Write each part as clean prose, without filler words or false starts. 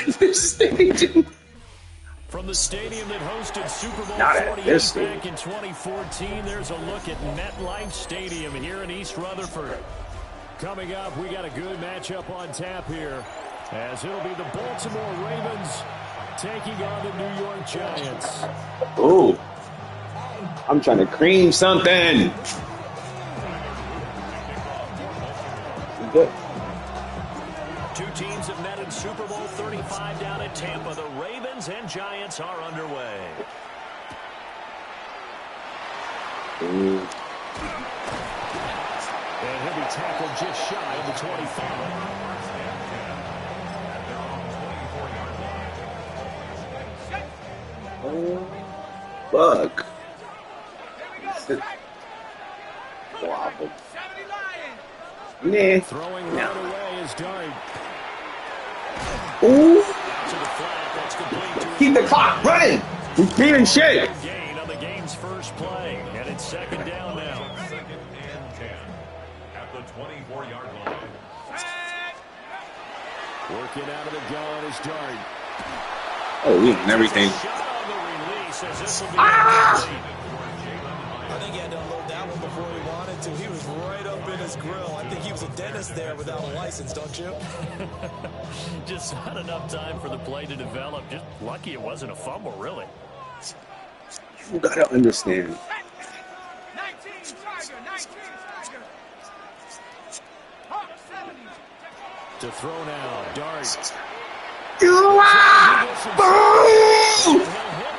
this stadium. From the stadium that hosted Super Bowl 48 back in 2014, there's a look at MetLife Stadium here in East Rutherford. Coming up, we got a good matchup on tap here, as it'll be the Baltimore Ravens taking on the New York Giants. Ooh. I'm trying to cream something. Good. Two teams have met in Super Bowl 35 down at Tampa. The Ravens and Giants are underway. Ooh. And he'll be tackled just shy of the 25. Oh, fuck. Wobble. Nah. Throwing right away is Dart. Ooh. To the flat, that's complete. Keep the clock running. We're beating shit. Gain on the game's first play, and it's second down now. Second and 10 at the 24-yard line. Working out of the gun is Dart. Oh, we and everything. Shot on the release as this will be I think he had to unload that one before he wanted to. He was right up in his grill. I think he was a dentist there without a license, don't you? Just not enough time for the play to develop. Just lucky it wasn't a fumble, really. You gotta understand. To throw now, Dart.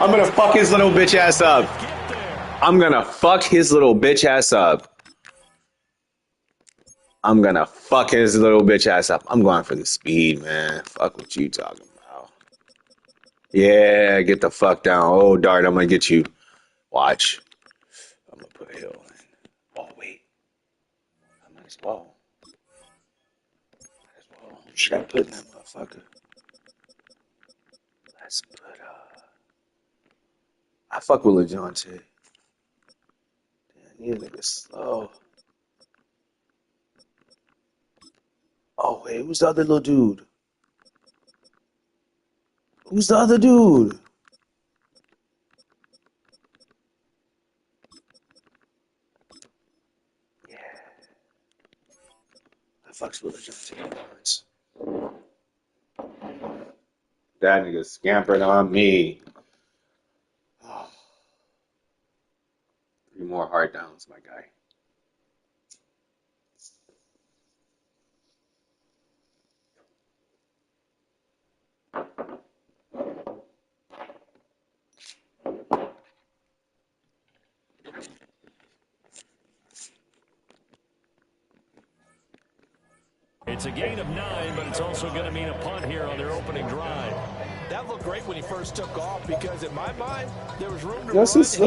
I'm gonna fuck his little bitch ass up. I'm gonna fuck his little bitch ass up. I'm gonna fuck his little bitch ass up. I'm going for the speed, man. Fuck what you talking about. Yeah, get the fuck down. Oh, Dart, I'm gonna get you. Watch. I'm gonna put Hill in. Oh, wait. I might as well. What should I put in that motherfucker? Let's put, I fuck with LeJohn. Damn, you nigga slow. Oh, wait, who's the other little dude? Who's the other dude? Yeah. I fucks with LeJohn. That nigga scampered on me. Oh. 3 more hard downs, my guy. It's a gain of 9, but it's also going to mean a punt here on their opening drive. That looked great when he first took off because, in my mind, there was room to Let's run. just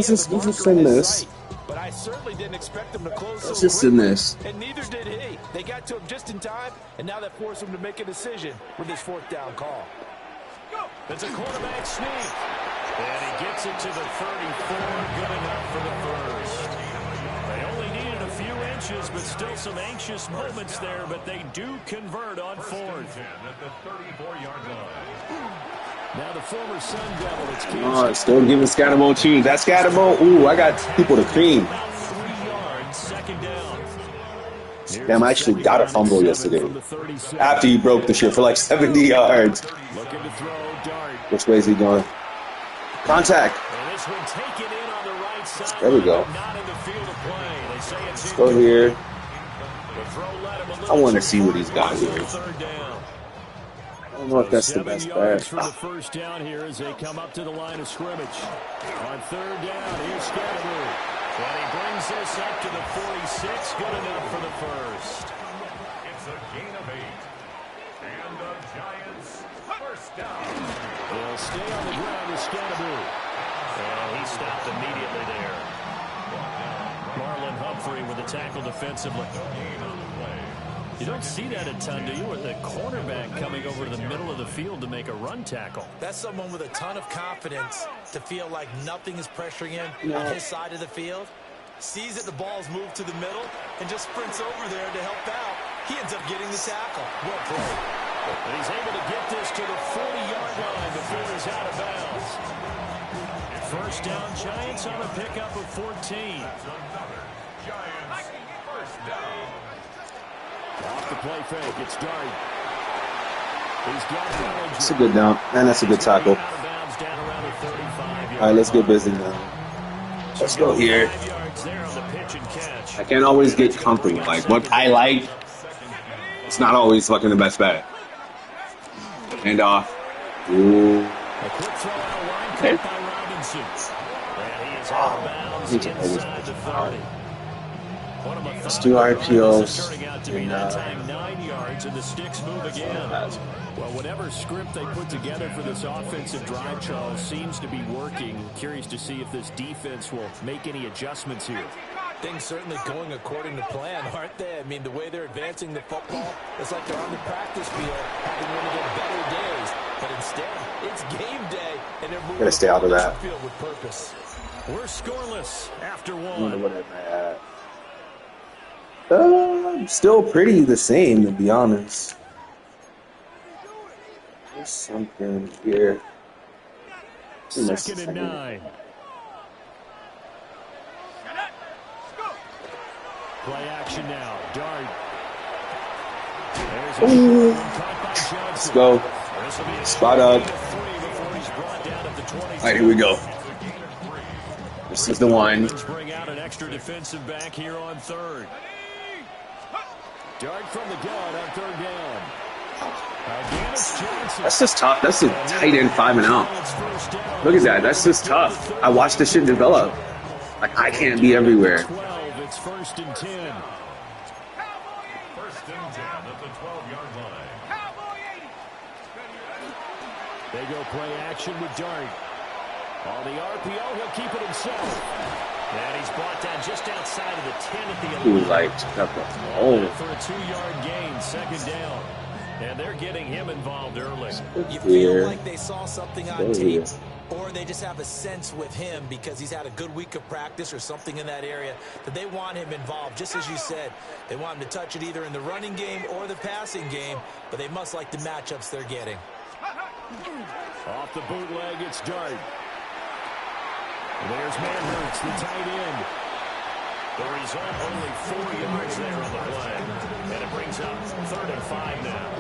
send this. But I certainly didn't expect him to close Let's so just send quickly, this. and neither did he. They got to him just in time, and now that forced him to make a decision with his 4th down call. It's a quarterback sneak. And he gets it to the 34. Good enough for the first. They only needed a few inches, but still some anxious moments there. But they do convert on 4th. At the 34-yard line. Now the former Sun Devil. It's Oh, still giving Scatterbo too. That Scatterbo, ooh, I got people to cream. about 3 yards, second down. Damn, I actually got a fumble yesterday. After he broke the shit for like 70 yards. Looking to throw, Dart. Which way is he going? Contact. And this one taken in on the right side. There we go. Not in the field of play. They say it's Let's go here. The throw led him a little I want to too see what he's far. got here. Third down. I don't know if that's the 7 best yards bet. for the first down here as they come up to the line of scrimmage. On 3rd down, here's Scatterbo. And he brings this up to the 46. Good enough for the first. It's a gain of 8. And the Giants first down. They'll stay on the ground with Scatterbo. And he stopped immediately there. Marlon Humphrey with the tackle defensively. You don't see that a ton, do you? With the cornerback coming over to the middle of the field to make a run tackle. That's someone with a ton of confidence to feel like nothing is pressuring him on his side of the field. Sees that the ball's moved to the middle and just sprints over there to help out. He ends up getting the tackle. Well played. And he's able to get this to the 40-yard line before he's out of bounds. First down, Giants on a pickup of 14. Giants first down. Off the play fake, it's Dart. He's got Bellinger. That's a good down, and that's a good tackle. Out of bounds down around the 35-yard All right, let's get busy now. Let's go here. 5 yards there on the pitch and catch. I can't always get comfortable. Like, what I like, it's not always fucking the best bet. Hand off. Ooh. A quick throw out of line Okay. caught by Robinson. And he is out of bounds inside the 30. One of a Let's do RPOs. turning out to be that time 9 yards, and the sticks move again. Well, whatever script they put together for this offensive drive, Charles, seems to be working. Curious to see if this defense will make any adjustments here. Things certainly going according to plan, aren't they? I mean, the way they're advancing the football, it's like they're on the practice field having one of their better days. But instead, it's game day, and they're moving Gotta stay out of that. the field with purpose. We're scoreless after I wonder one. what am I at? Still pretty the same, to be honest. There's something here. Second and 9. Play action now. Dart. There's a Ooh. caught by Johnson. Let's go. This will be a Spot up. 3 before he's brought down at the 22. All right, here we go. This is the one. Let's bring out an extra defensive back here on third. Dart from the gun on third down. Again, it's Johnson. That's just tough. That's a tight end 5 and out. Look at that. That's just tough. I watched this shit develop. Like, I can't be everywhere. 12, it's first and 10. First and 10 at the 12-yard line. They go play action with Dart. On the RPO, he'll keep it himself. And he's brought down just outside of the 10 at the 11. Ooh, like, oh. For a 2-yard gain, second down. And they're getting him involved early. You feel like they saw something on tape, or they just have a sense with him because he's had a good week of practice or something in that area that they want him involved. Just as you said, they want him to touch it either in the running game or the passing game, but they must like the matchups they're getting. Off the bootleg, it's Dart. There's Manhurts, the tight end. The result, only 4 yards there on the play. And it brings up 3rd and 5 now.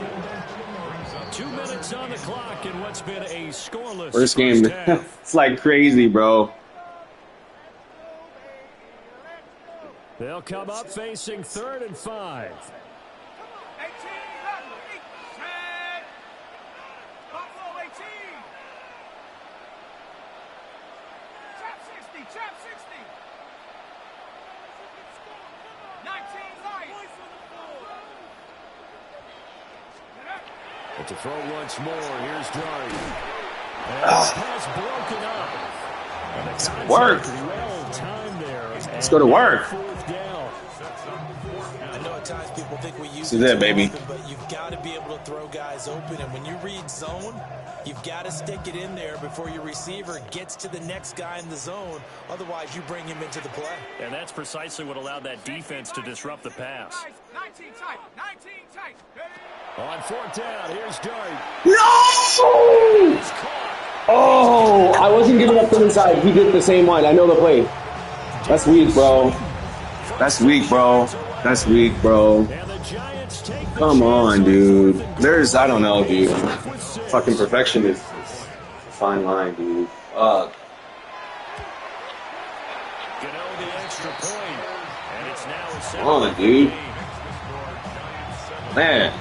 2 minutes on the clock in what's been a scoreless First game. half. It's like crazy, bro. They'll come up facing 3rd and 5. But to throw once more, here's Dart. And this pass broken up. And the contact Work. well timed there. Let's go to work. 4th down. I know at times people think we use This is it, too baby. often, but you've got to be able to throw guys open. And when you read zone, you've got to stick it in there before your receiver gets to the next guy in the zone. Otherwise, you bring him into the play. And that's precisely what allowed that defense to disrupt the pass. 19 tight. 19 tight. On 4th down, here's Dart. No! He's caught. Oh, I wasn't giving up from inside. He did the same one. I know the play. That's weak, bro. That's weak, bro. That's weak, bro. And the Giants take the Come on, chance dude. on 4th and There's, I don't know, dude. with 6. Fucking perfection is a fine line, dude. Fuck. Gano the extra point. And it's now a Come on, dude. Man.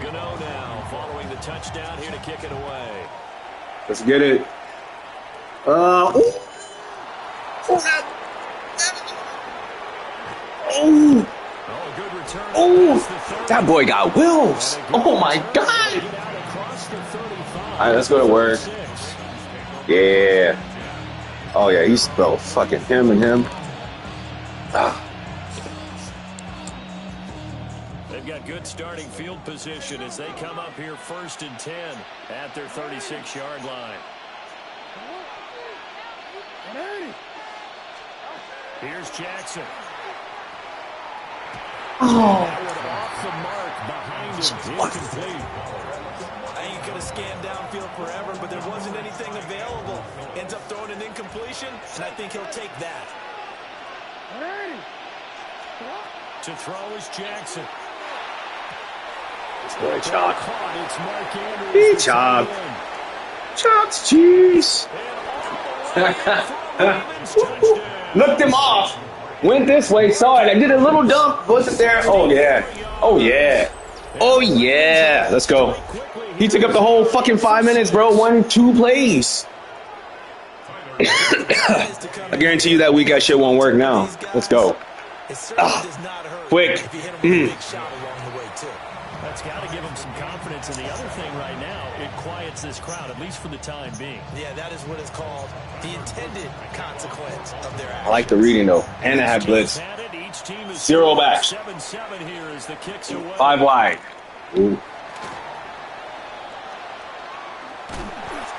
Gano now following the touchdown here to kick it away. Let's get it. Ooh. Oh. Oh, a good return. Oh. That boy got wheels. Oh, my God. All right, let's go to work. Yeah. Oh, yeah, he's, bro, fucking him and him. Ah. They've They've got good starting field position as they come up here 1st and 10 at their 36-yard line. Here's Jackson. Oh. Off the mark behind him. Incomplete. I ain't going to scan downfield forever, but there wasn't anything available. Ends up throwing an incompletion, and I think he'll take that. To throw is Jackson. It's good chop. It's Mark Andrews. He chop. Chops cheese. Looked him off. Went this way, saw it. I did a little dump. Wasn't there? Oh, yeah. Oh, yeah. Oh, yeah. Let's go. He took up the whole fucking 5 minutes, bro. 1-2 plays. I guarantee you that weak ass shit won't work now. Let's go. Quick. That's got to give him some confidence. And the other thing right now, it quiets this crowd, at least for the time being. Yeah, that is what is called the intended consequence of their action. I like the reading, though. And I have blitz. 0 backs. 7-7 here as the kicks away. 5 wide. Ooh.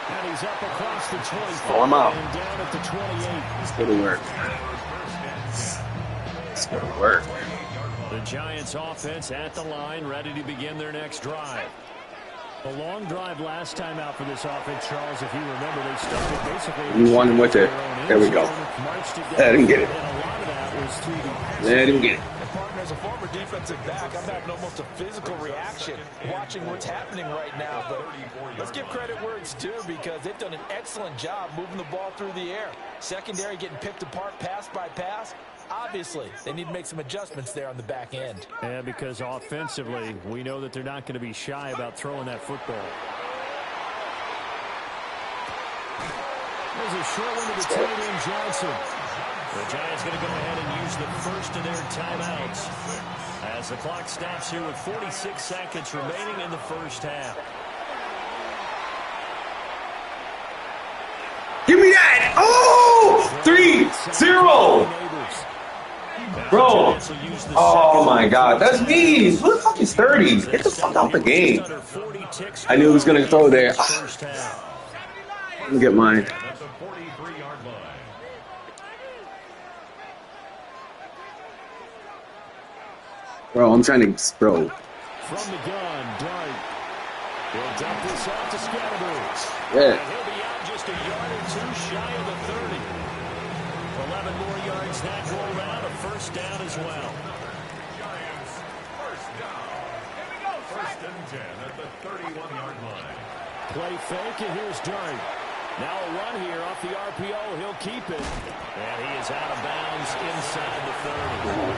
And he's up across the 25 Throw him out. and down at the 28. It's going to work. It's going to work. The Giants offense at the line, ready to begin their next drive. A long drive last time out for this offense, Charles. If you remember, they stuck it basically. You won him with it. There we go. Let him get it. Let him get it. As a former defensive back, I'm having almost a physical reaction watching what's happening right now. But let's give credit where it's due because they've done an excellent job moving the ball through the air. Secondary getting picked apart pass by pass. Obviously, they need to make some adjustments there on the back end. Yeah, because offensively, we know that they're not going to be shy about throwing that football. There's a short one to the tight end, Johnson. The Giants going to go ahead and use the first of their timeouts as the clock stops here with 46 seconds remaining in the first half. Give me that! Oh! 3-0! Bro. Oh my god. That's me. Who the fuck is 30? Get the fuck out the game. I knew he was going to throw there. Let me get mine. Bro, I'm trying to... Bro. From the gun, Dart. He'll dump this off to Scatterbrains. Yeah. He'll be out just a yard or two shy of the 30. 11 more yards that go around, a first down as well. Giants, first down. Here we go. First and 10 at the 31-yard line. Play fake, and here's Dart. Now a run here off the RPO. He'll keep it. And he is out of bounds inside the 30.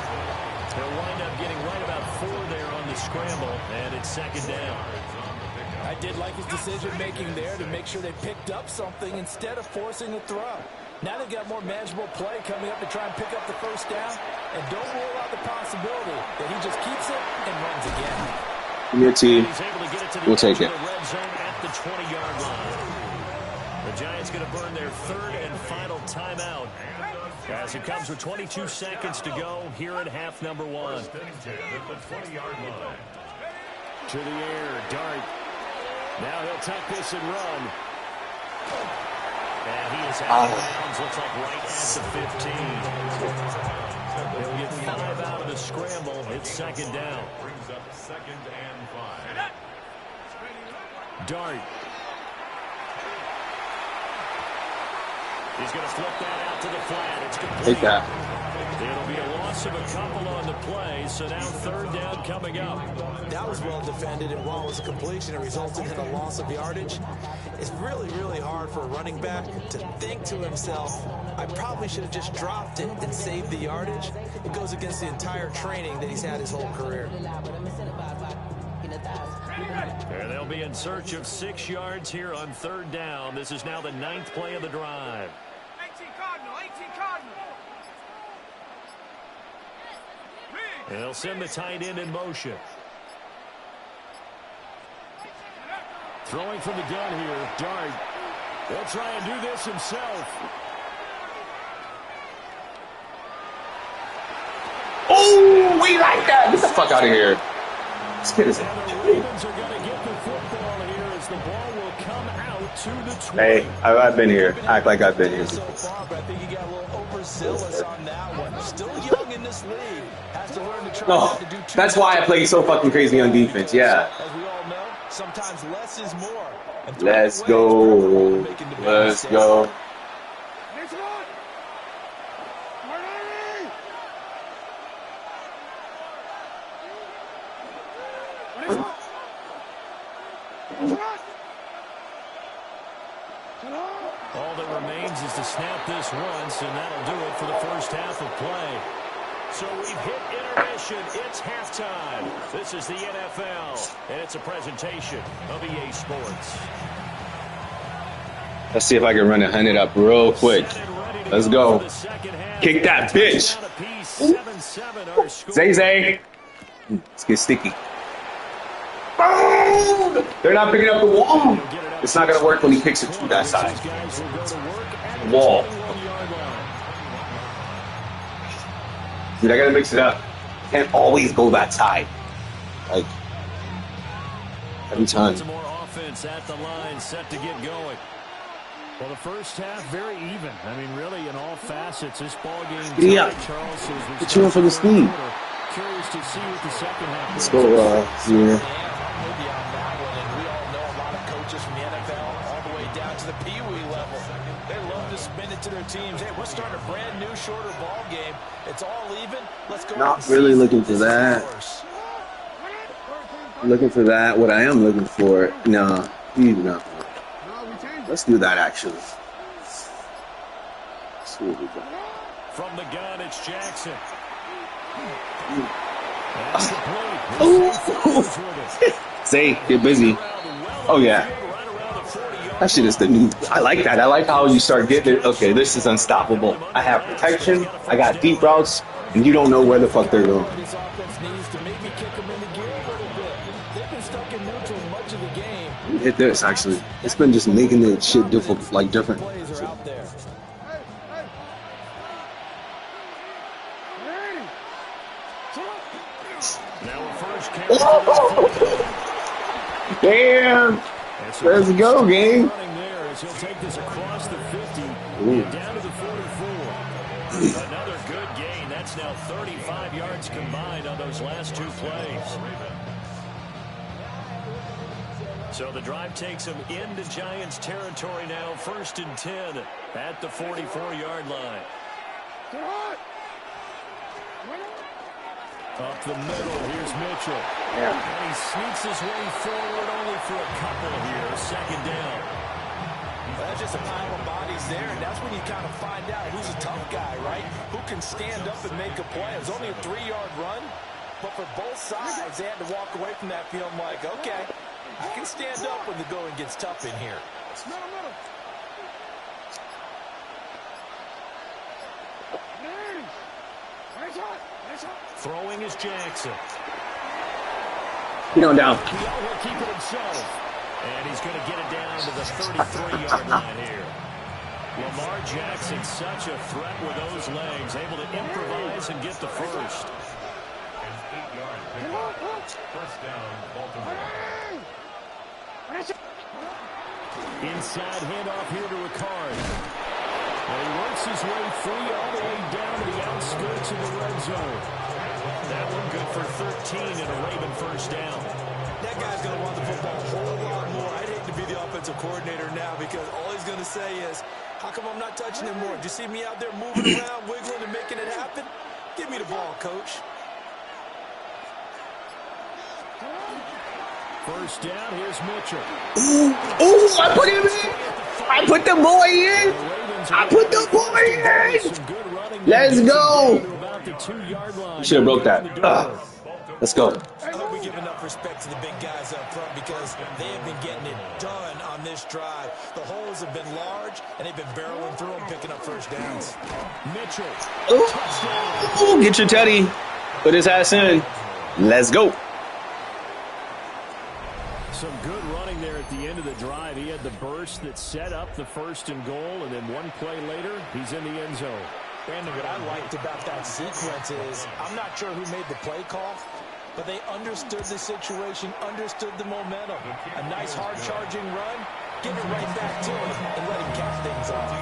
They'll wind up getting right about 4 there on the scramble, and it's second down. I did like his decision-making there to make sure they picked up something instead of forcing a throw. Now they've got more manageable play coming up to try and pick up the first down, and don't rule out the possibility that he just keeps it and runs again. Your team. We'll take it. Red zone at the 20-yard line. The Giants going to burn their third and final timeout as it comes with 22 seconds to go here in half number 1. First and 10 at the 20-yard line. To the air, Dart. Now he'll tuck this and run. And he is out of bounds, looks like right at the 15. He'll get 5 out of the scramble. It's second down. Brings up second and 5. Dart. He's going to flip that out to the flat. It's complete. Take that. It'll be a loss of a couple on the play, so now third down coming up. That was well defended, and while it was a completion, it resulted in a loss of yardage. It's really, really hard for a running back to think to himself, I probably should have just dropped it and saved the yardage. It goes against the entire training that he's had his whole career. And they'll be in search of 6 yards here on third down. This is now the 9th play of the drive. 18 Cardinal, 18 Cardinal. And they'll send the tight end in motion. Throwing from the gun here, Dart. They'll try and do this himself. Oh, we like that. Get the fuck out of here. This kid is. And the Ravens are going to get the football here as the ball will come out to the 20. Hey, I've been here. Act like I've been here. So far, but I think he got a little overzealous on that one. Still young in this league. Has to learn to try not to do too That's why I play so fucking crazy on defense. Yeah. As we all know, sometimes less is more. Let's go. Let's go. All that remains is to snap this once, and that'll do it for the first half of play. So we've hit intermission. It's halftime. This is the NFL, and it's a presentation of EA Sports. Let's see if I can run 100 up real quick. Let's go. Kick that bitch. Zay Zay. Let's get sticky. Boom! They're not picking up the wall. It's not going to work when he kicks it to that side. Wall. Dude, I got to mix it up. Can't always go that side. Like, every time. Some more offense at the line, set to get going. Well, the first half, very even. I mean, really, in all facets, this ball game. Yeah. Get you in for the speed. Curious to see what the second half. Let's go, Zero. Maybe on that one, and we all know a lot of coaches from the NFL all the way down to the Pee Wee level. They love to spin it to their teams. Hey, we're starting a brand new, shorter ball game. It's all even. Let's go. Not really looking for that. Looking for that. What I am looking for, no, he's not. Let's do that actually. Let's see what we got. From the gun, it's Jackson. Say, get busy. Oh yeah. That shit is the new. I like that. I like how you start getting it. Okay, this is unstoppable. I have protection. I got deep routes, and you don't know where the fuck they're going. Hit this actually. It's been just making the shit difficult, like different. Damn! Let's go, game. He'll take this across the 50 and down to the 44. Another good gain. That's now 35 yards combined on those last two plays. So the drive takes him into Giants territory now. 1st and 10 at the 44-yard line. Up the middle, here's Mitchell. Yeah. And he sneaks his way forward only for a couple here. 2nd down. Well, that's just a pile of bodies there, and that's when you kind of find out who's a tough guy, right? Who can stand up and make a play. It was only a 3-yard run, but for both sides, they had to walk away from that feeling like, okay, I can stand up when the going gets tough in here. Throwing is Jackson. Get on down. He'll keep it himself. And he's going to get it down to the 33-yard line here. Lamar Jackson, such a threat with those legs, able to improvise and get the first. First down, Baltimore. Inside handoff here to Ricard. And he works his way free all the way down to the outskirts of the red zone. That one good for 13 and a Raven first down. That guy's going to want the football a whole lot more. I'd hate to be the offensive coordinator now because all he's going to say is, how come I'm not touching him more? Do you see me out there moving around, wiggling, and making it happen? Give me the ball, coach. First down, here's Mitchell. Ooh, I put him in. I put the boy in. I put the boy in. Let's go. You should have broke that. Let's go. I hope we give enough respect to the big guys up front because they have been getting it done on this drive. The holes have been large, and they've been barreling through them, picking up first downs. Mitchell. Ooh, get your teddy. Put his ass in. Let's go. Some good running there at the end of the drive. He had the burst that set up the 1st and goal, and then one play later, he's in the end zone. Brandon, what I liked about that sequence is I'm not sure who made the play call, but they understood the situation, understood the momentum. A nice hard-charging run, give it right back to him and let him cap things off.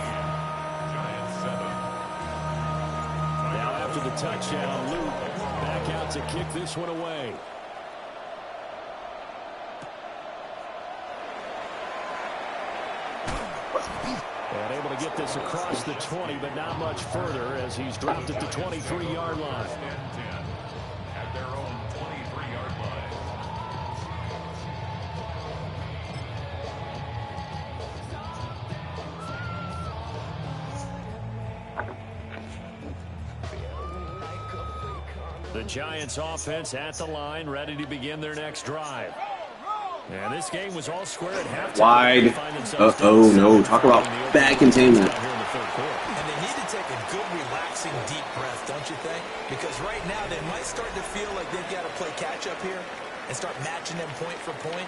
Now after the touchdown, Luke back out to kick this one away. And able to get this across the 20, but not much further as he's dropped at the 23-yard line. At their own 23-yard line. The Giants offense at the line, ready to begin their next drive. And this game was all square at halftime. Wide. Oh no, talk about bad containment. And they need to take a good, relaxing, deep breath, don't you think? Because right now they might start to feel like they've got to play catch-up here and start matching them point for point.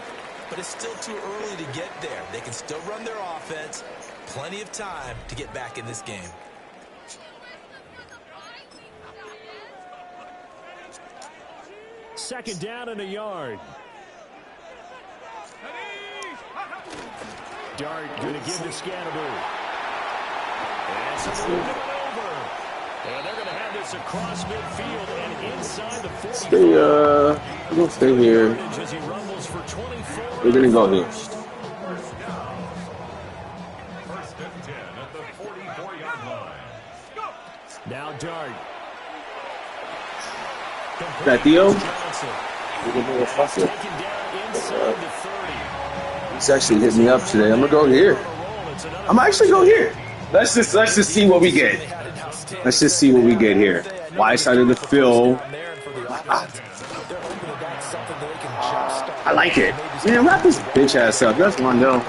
But it's still too early to get there. They can still run their offense. Plenty of time to get back in this game. Second down and a yard. Dart going to give to Scannaboo. And so they're moving it over. And they're going to have this across midfield and inside the 40. Stay, I'm going to stay here. We're going to go here. First and 10 at the 44-yard line. Now Dart. Is that Theo? Taken down inside the 30. He's actually hit me up today. I'm gonna go here. I'm actually go here. Let's just see what we get. Let's just see what we get here. Wide side of the field. I like it. Man, wrap this bitch ass up. That's one though.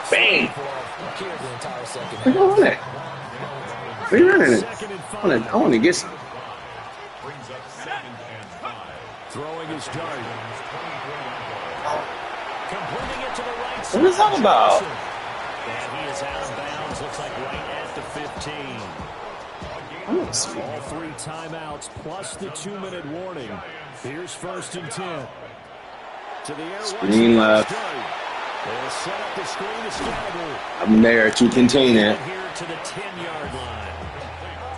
Bang. We're gonna run it. We're running it. I want to get some. Throwing his dart. Completing it to the right side. What is that about? And he is out of bounds. Looks like right at the 15. All three timeouts plus the 2-minute warning. Here's first and 10. To the air. Screen left. They'll set up the screen to Scannaboo. I'm there to contain it. Here to the 10-yard line.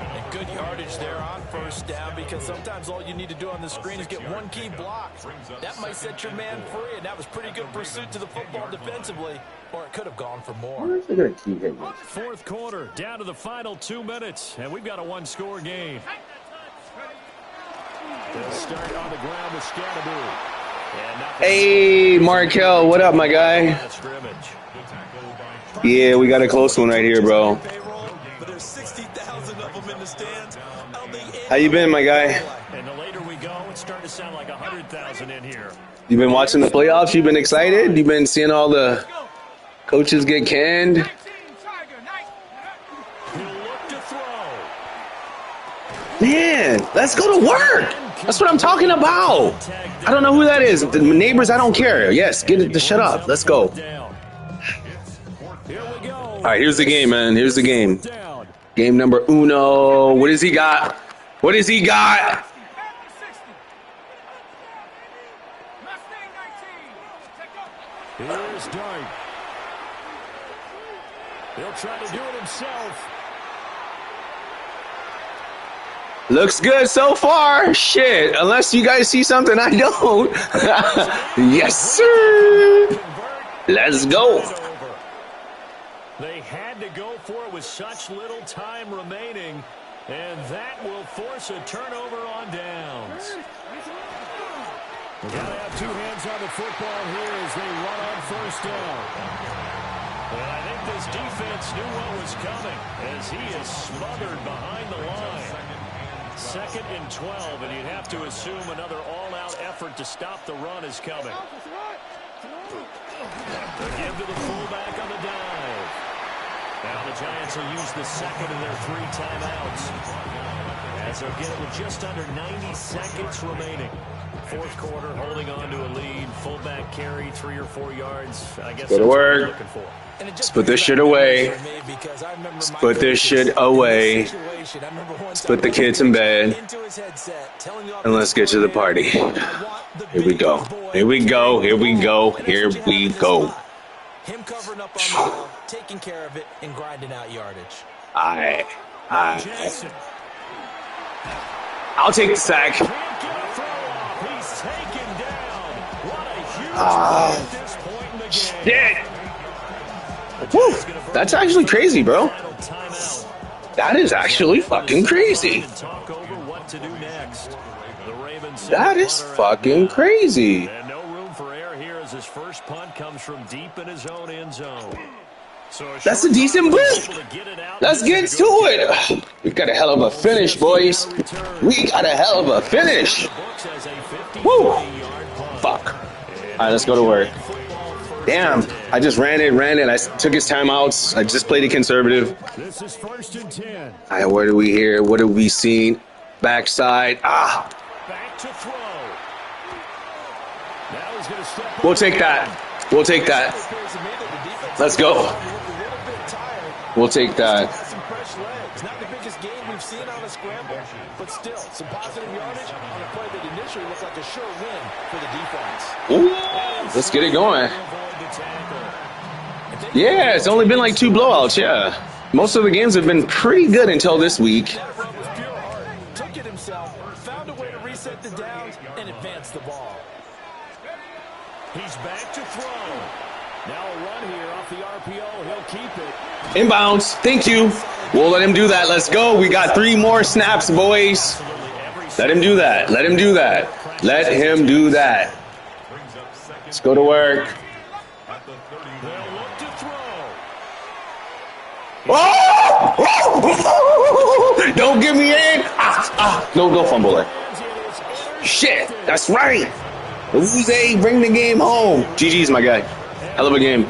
And good yardage there on first down, because sometimes all you need to do on the screen is get one key block. That might set your man free, and that was pretty good pursuit to the football defensively, or it could have gone for more. Where's it gonna keep hitting? Fourth quarter, down to the final 2 minutes, and we've got a one-score game. They'll start on the ground with Scannaboo. Hey, Markel, what up, my guy? Yeah, we got a close one right here, bro. How you been, my guy? And the later we go, it's starting to sound like 100,000 in here. You been watching the playoffs? You been excited? You been seeing all the coaches get canned? He'll look to throw. Man, let's go to work. That's what I'm talking about. I don't know who that is. The neighbors, I don't care. Yes, get it to shut up. Let's go. All right, here's the game, man. Here's the game. Game number uno. What does he got? What does he got? Here's Dart. He'll try to do it himself. Looks good so far. Shit, unless you guys see something I don't. Yes, sir. Let's go. They had to go for it with such little time remaining, and that will force a turnover on downs. They gotta have two hands on the football here as they run on first down. And I think this defense knew what was coming as he is smothered behind the line. Second and 12, and you'd have to assume another all-out effort to stop the run is coming. They give to the fullback on the dive. Now the Giants will use the second of their three timeouts. So again, with just under 90 seconds remaining. Fourth quarter, holding on to a lead. Fullback carry, 3 or 4 yards. I guess Go to work. Let's put this shit away. Let's put this shit away. Let's put the kids in bed. And let's get to the party. Here we go. Here we go. Here we go. Here we go. Him covering up on the ball, taking care of it, and grinding out yardage. I'll take the sack. Shit. Woo. That's actually crazy, bro. That is actually fucking crazy. That is fucking crazy. And no room for error here as his first punt comes from deep in his own end zone. That's a decent blitz. Let's get to it. We got a hell of a finish, boys. We got a hell of a finish. Woo. Fuck. All right, let's go to work. Damn, I just ran it. I took his timeouts. I just played it conservative. This is 1st and 10. All right, what do we hear? What have we seen? Backside. Back to throw. Now he's gonna step We'll take that. We'll take that. Let's go. We'll take that. Not the biggest game we've seen on a scramble, but still some positive yardage on a play that initially looked like a sure win for the defense. Ooh, let's get it going. Yeah, it's only been like 2 blowouts. Yeah, most of the games have been pretty good until this week. That run was pure art. Took it himself, found a way to reset the downs, and advance the ball. He's back to throw. Now a run here off the RPO. He'll keep it. Inbounds. Thank you. We'll let him do that. Let's go. We got 3 more snaps, boys. Let him do that. Let him do that. Let him do that. Let's go to work. Oh! Don't get me in. No fumble it. Shit. That's right. Jose, bring the game home. GG's, my guy. Hell of a game.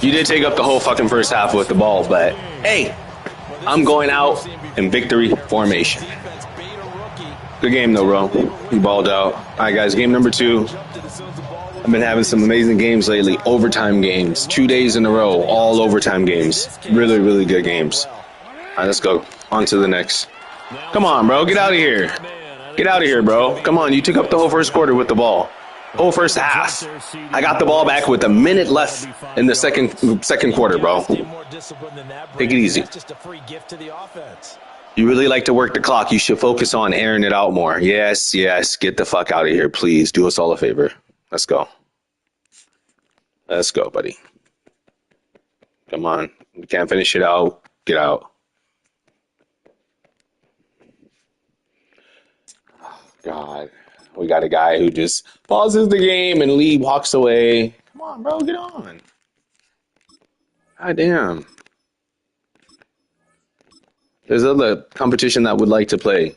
You did take up the whole fucking first half with the ball, but hey, I'm going out in victory formation. Good game, though, bro. You balled out. All right, guys, game number 2. I've been having some amazing games lately. Overtime games. 2 days in a row. All overtime games. Really, really good games. All right, let's go. On to the next. Come on, bro. Get out of here. Get out of here, bro. Come on. You took up the whole first quarter with the ball. Whole first half. I got the ball back with a minute left in the second quarter, bro. Take it easy. You really like to work the clock. You should focus on airing it out more. Yes. Get the fuck out of here, please. Do us all a favor. Let's go. Let's go, buddy. Come on. You can't finish it out. Get out. Oh, God. We got a guy who just pauses the game and walks away. Come on, bro. Get on. God damn. There's other competition that would like to play.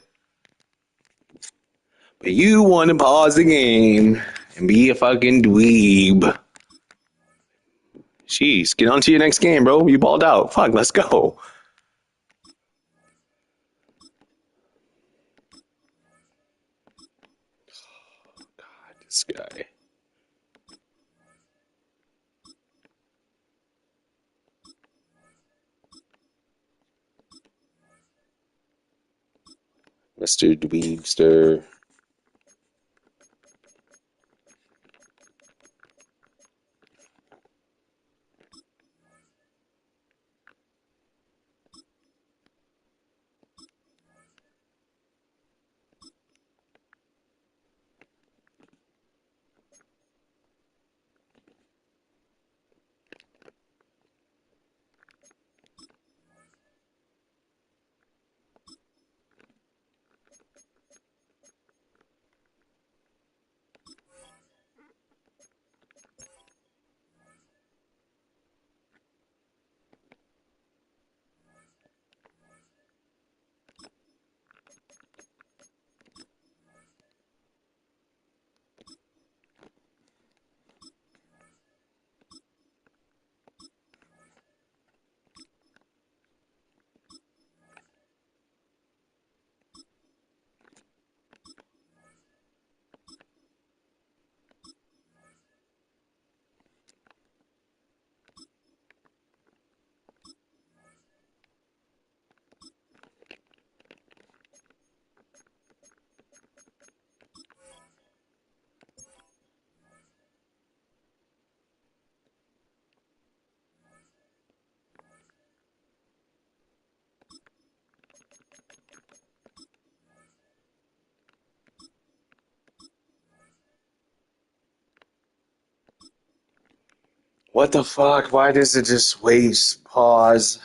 But you want to pause the game and be a fucking dweeb. Jeez, get on to your next game, bro. You balled out. Fuck, let's go. God, this guy. Mr. Dweebster. What the fuck? Why does it just waste? Pause.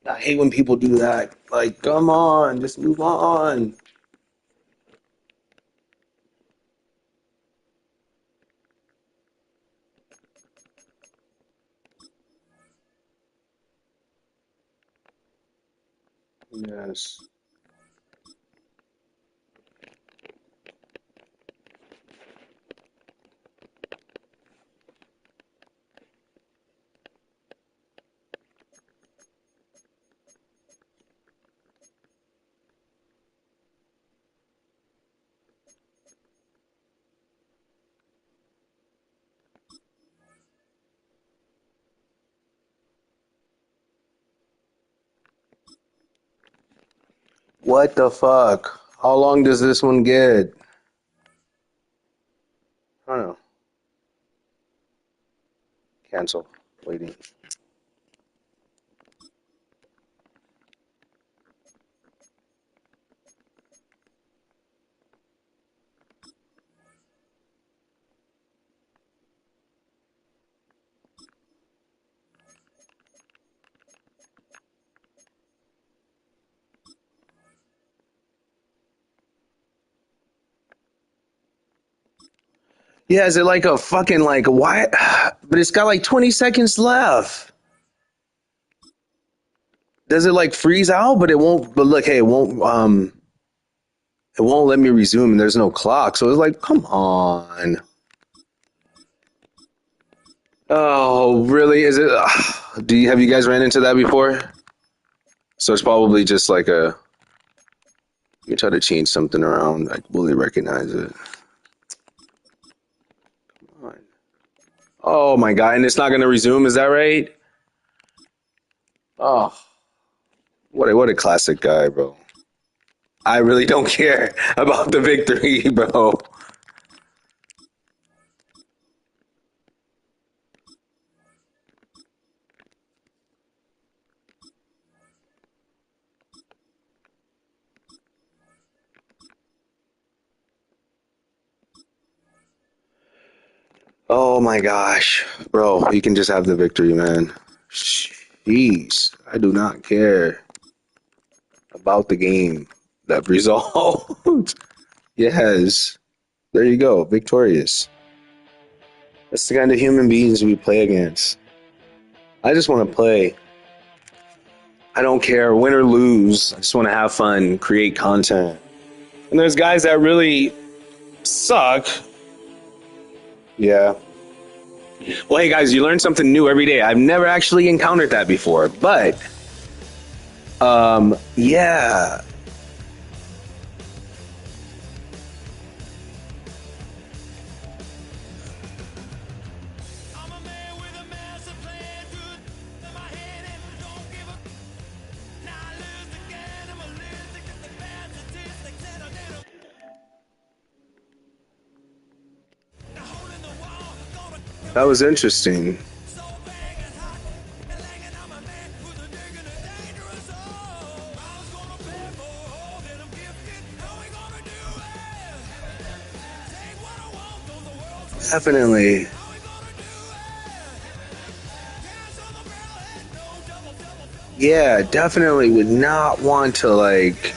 I hate when people do that. Like, come on, just move on. Yes. What the fuck? How long does this one get? I don't know. Cancel. Waiting. Yeah, is it like a fucking like why? But it's got like 20 seconds left. Does it like freeze out? But it won't. But look, hey, it won't let me resume, and there's no clock. So it's like, come on. Oh, really? Is it? Have you guys ran into that before? So it's probably just like a. You try to change something around. I fully recognize it. Come on. Oh my god! And it's not going to resume. Is that right? Oh, what a classic guy, bro. I really don't care about the victory, bro. Oh my gosh, bro. You can just have the victory, man. Jeez, I do not care about the game that resolved. Yes, there you go, victorious. That's the kind of human beings we play against. I just want to play. I don't care, win or lose. I just want to have fun, create content. And there's guys that really suck. Yeah. Well, hey guys, you learn something new every day. I've never actually encountered that before, but yeah. That was interesting. Definitely. Yeah, definitely would not want to like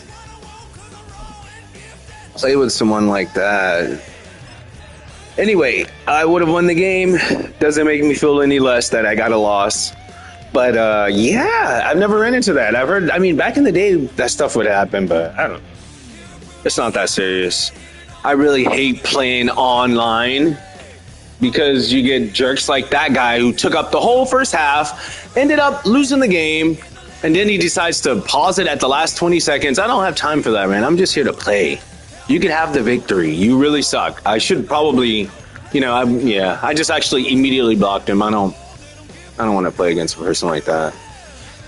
play with someone like that. Anyway, I would have won the game. Doesn't make me feel any less that I got a loss. But yeah, I've never ran into that. I've heard, I mean, back in the day, that stuff would happen, but I don't know. It's not that serious. I really hate playing online because you get jerks like that guy who took up the whole first half, ended up losing the game, and then he decides to pause it at the last 20 seconds. I don't have time for that, man. I'm just here to play. You can have the victory. You really suck. I should probably, I just actually immediately blocked him. I don't want to play against a person like that.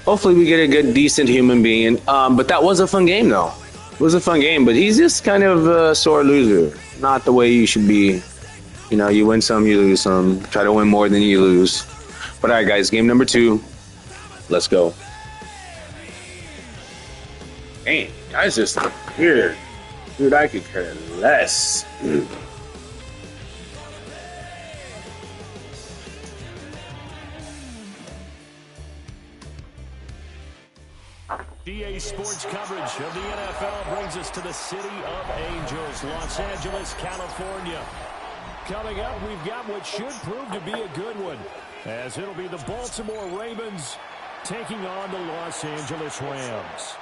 Hopefully we get a good, decent human being. But that was a fun game, though. It was a fun game, but he's just kind of a sore loser. Not the way you should be. You know, you win some, you lose some. Try to win more than you lose. But all right, guys, game number 2. Let's go. Damn, guys just here. Dude, I could care less. EA Sports coverage of the NFL brings us to the City of Angels, Los Angeles, California. Coming up, we've got what should prove to be a good one, as it'll be the Baltimore Ravens taking on the Los Angeles Rams.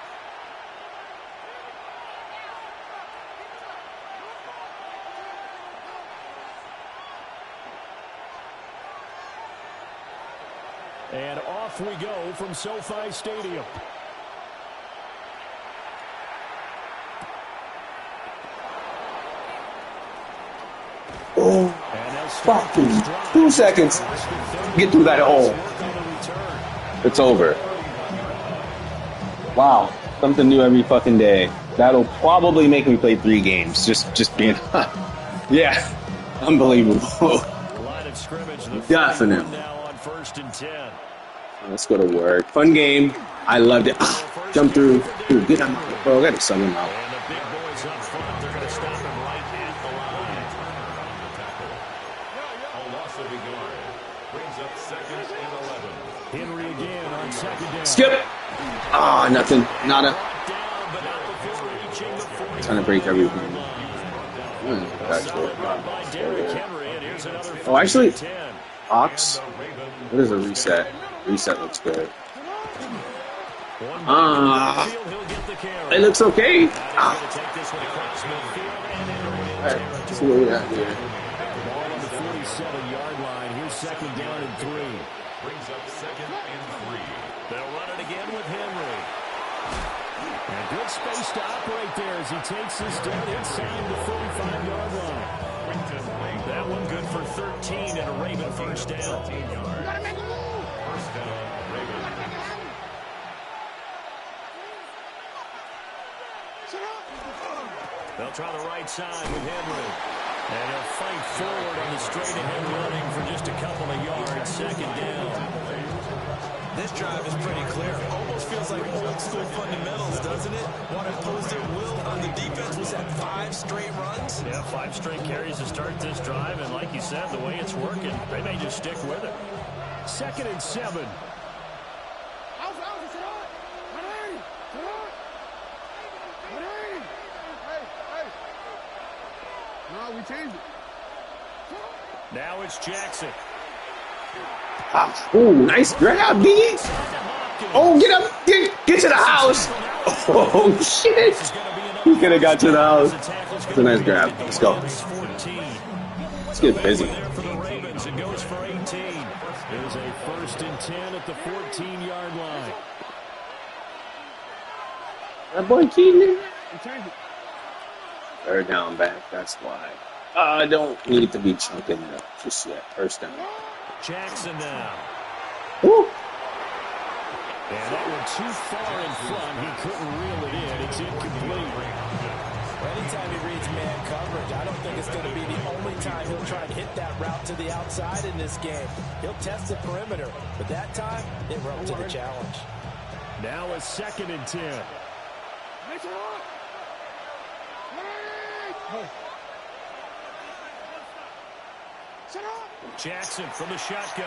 And off we go from SoFi Stadium. Oh, fucking 2 seconds. Get through that hole. It's over. Wow. Something new every fucking day. That'll probably make me play 3 games. Just being... yeah. Unbelievable. Definitely. Let's go to work. Fun game. I loved it. Jump through. Dude, get out. Bro, I got to sub him out. Skip. Ah, nothing. Nada. Trying to break everything. Oh, actually, Ox. What is a reset? Reset looks good. It looks okay. Alright, let's see what we got here. Ball on the 47-yard line. Here's second down and 3. Brings up second and 3. They'll run it again with Henry. And good space to operate there as he takes this down inside the 45-yard line. That one good for 13 and a Raven first down. First down, Ravens. They'll try the right side with Henry. And he'll fight forward on the straight-ahead running for just a couple of yards. Second down. This drive is pretty clear. Almost feels like old-school fundamentals, doesn't it? Want to impose their will on the defense. Was that 5 straight runs? Yeah, 5 straight carries to start this drive. And like you said, the way it's working, they may just stick with it. Second and 7. No, we changed it. Now it's Jackson. Oh, nice grab, B. Oh, get up. Get to the house. Oh, shit. He could have got to the house. It's a nice grab. Let's go. Let's get busy. It goes for 18. There's a first and 10 at the 14-yard line. That boy Keaton. Third down back. That's why. I don't need to be chunking it up just yet. First down. Jackson now. Woo. And that one too far in front. He couldn't reel it in. It's incomplete. Anytime he reads man coverage, I don't think it's going to be the only time he'll try to hit that route to the outside in this game. He'll test the perimeter, but that time, it were up to the challenge. Now a second and 10. Jackson from the shotgun.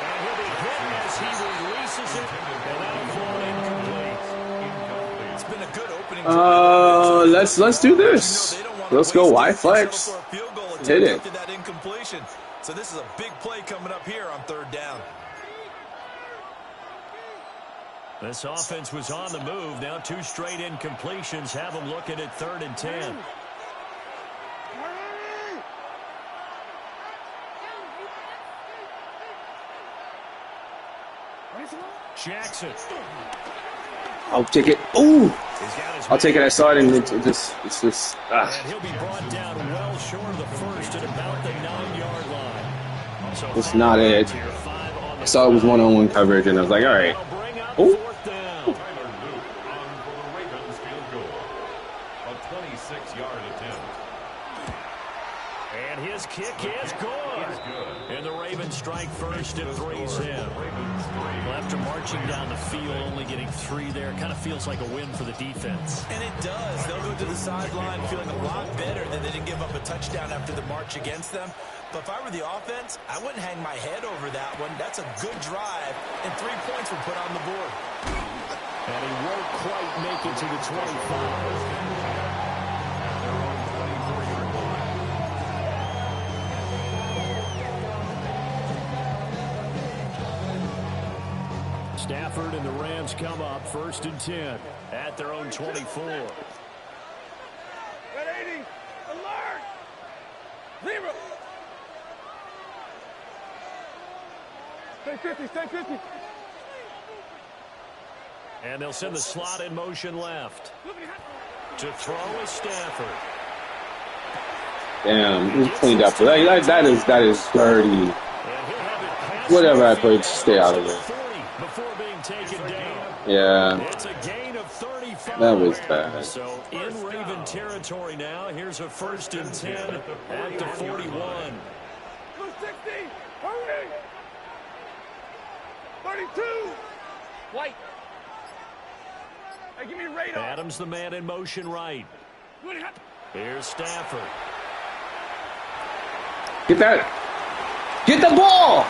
And he'll be hit as he releases it. And that'll fall incomplete. It's been a good opening. Let's do this. Let's go Y flex. Hit it. That incompletion. So this is a big play coming up here on third down. This offense was on the move. Now 2 straight incompletions have them looking at third and 10. Jackson. I'll take it. Ooh. I'll take it. I saw it and it's just. And he'll be brought down well short of the first at about the 9-yard line. So it's not it. I saw it was one-on-one coverage and I was like, all right. Oh. Tyler Luke on for the Ravens field goal. A 26-yard attempt. And his kick is good. And the Ravens strike first and three's him. Well, after marching down the field, only getting 3 there, kind of feels like a win for the defense. And it does. They'll go to the sideline feeling a lot better that they didn't give up a touchdown after the march against them. But if I were the offense, I wouldn't hang my head over that one. That's a good drive, and 3 points were put on the board. And he won't quite make it to the 25. Stafford and the Rams come up first and 10 at their own 24. Red 80. Alert. 0. Stay 50. Stay 50. And they'll send the slot in motion left. To throw is Stafford. Damn, he's cleaned up. That is dirty. Whatever I played, stay out of it. Before being taken down. Yeah. It's a gain of 35. That was bad. So in Raven territory now, here's a first and 10 at the 41. 60. Hurry. 32. White. Hey, give me a radar. Adams the man in motion right. Here's Stafford. Get that. Get the ball.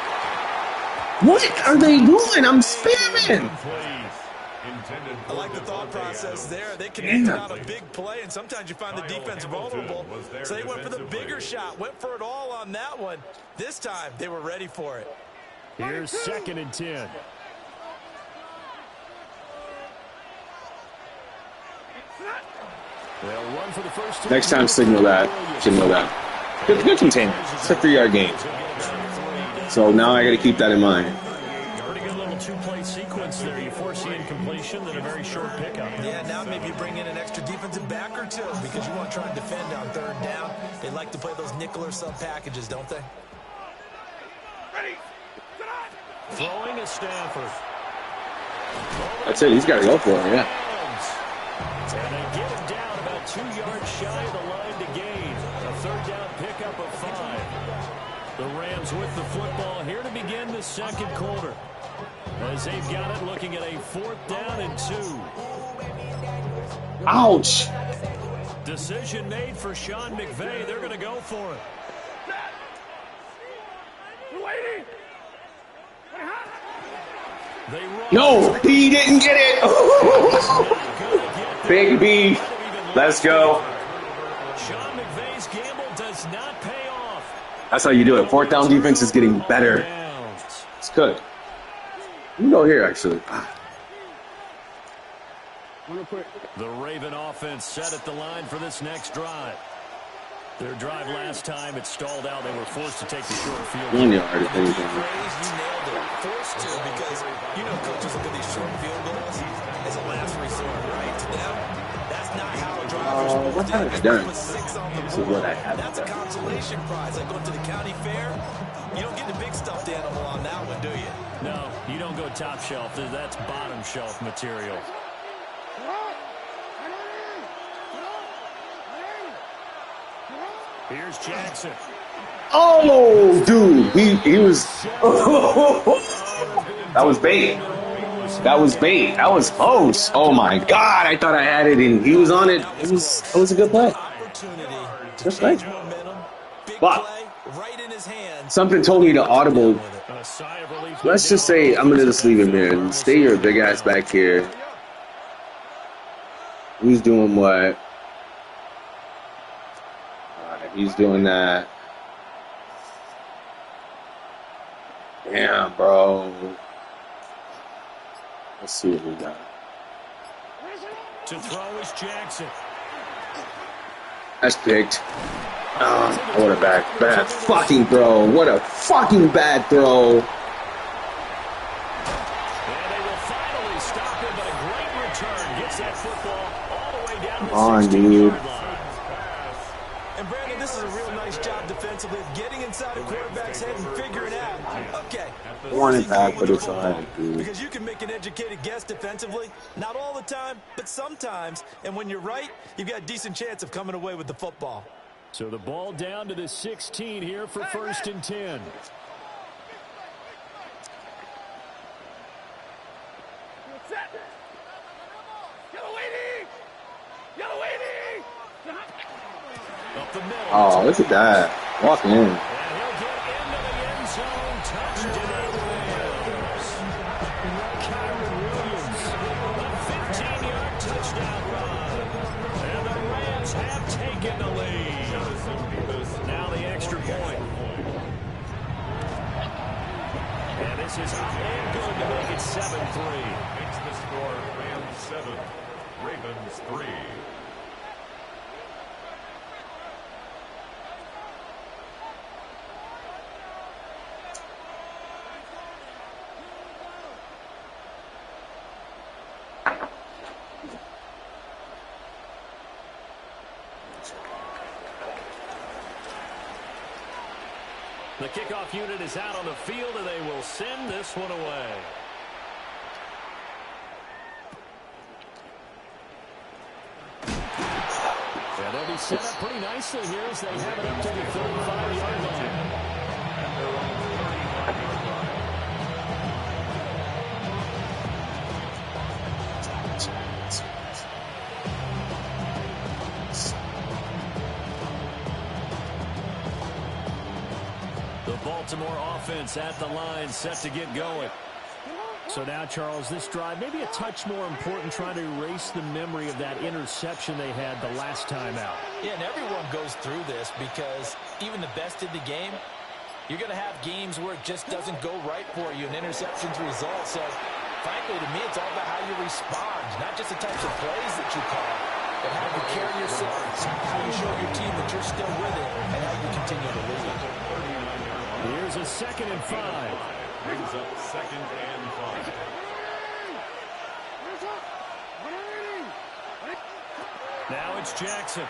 What are they doing? I'm spamming. I like the thought process there. They connected out a big play, and sometimes you find the defense vulnerable. So they went for the bigger shot, went for it all on that one. This time, they were ready for it. Here's second and 10. They'll run for the first two. Next time, signal that. Signal that. Good containment. It's a 3-yard gain. So now I got to keep that in mind. Pretty good little 2-play sequence there. You force the incompletion, then a very short pickup. Yeah, now maybe you bring in an extra defensive back or two because you want to try and defend on 3rd down. They like to play those nickel or sub packages, don't they? Ready. Throwing to Stafford. That's it. He's got to go for it, yeah. And they get him down about 2 yards shy of the line to gain. A 3rd down pickup of 5. The Rams with the football here to begin the second quarter. As they've got it, looking at a 4th down and 2. Ouch. Decision made for Sean McVay. They're going to go for it. No, he didn't get it. Big B. Let's go. Sean McVay's gamble does not pay off. That's how you do it. 4th down defense is getting better. It's good. You can go here, actually. The Raven offense set at the line for this next drive. Their drive last time, it stalled out. They were forced to take the short field. 1 yard, if anything. You nailed it. Forced to because, you know, coaches look at these short field goals as a last resort, right? To them, that's not how a driver's supposed what to have I done? put 6 on the This is board. what I have That's a done. consolation prize. Like going to the county fair, you don't get the big stuffed animal on that one, do you? No, you don't go top shelf. That's bottom shelf material. Here's Jackson. Oh, dude. He was. That was bait. That was bait. That was close. Oh, my God. I thought I had it, and he was on it. It was a good play. Good play. But something told me to audible. Let's just say I'm going to just leave him here and stay your big ass back here. He's doing what? He's doing that. Damn, bro. Let's see what we got. To throw is Jackson. That's picked. Oh, what a bad fucking throw. What a fucking bad throw. And they will finally stop him, but a great return gets that football all the way down to the 16-yard line. And Brandon, this is a real nice job defensively of getting inside a quarterback's head and figuring out, okay, One it back, but it's all right, dude. because you can make an educated guess defensively, not all the time, but sometimes. And when you're right, you've got a decent chance of coming away with the football. So the ball down to the 16 here for 1st and 10. Up the middle. Oh, look at that. Walking in. And he'll get into the end zone. Touchdown, Rams. Kyron Williams, a 15-yard touchdown run. And the Rams have taken the lead. Now the extra point. And this is up and good to make it 7-3. Makes the score Rams 7, Ravens 3. The kickoff unit is out on the field, and they will send this one away. And they'll be set up pretty nicely here as they have it up to the 35-yard line. The Baltimore offense at the line, set to get going. So now, Charles, this drive maybe a touch more important, trying to erase the memory of that interception they had the last time out. Yeah, and everyone goes through this because even the best in the game, you're going to have games where it just doesn't go right for you, and interceptions result. So, frankly, to me, it's all about how you respond, not just the types of plays that you call, but how you carry yourself, how you show your team that you're still with it, and how you continue to lead. Here's a 2nd and 5. Brings up 2nd and 5. Now it's Jackson.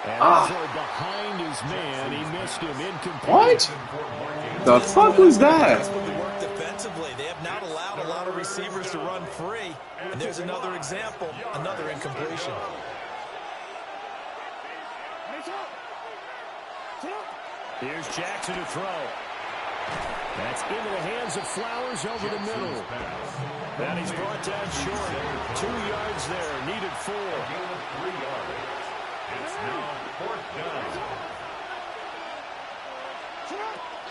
And throw behind his man. He missed him, incomplete. What? The fuck was that? That's what they work defensively. They have not allowed a lot of receivers to run free. And there's another example, another incompletion. Here's Jackson to throw. That's into the hands of Flowers over the middle. And he's brought down short. 2 yards there, needed 4. 3 yards. It's now 4th down.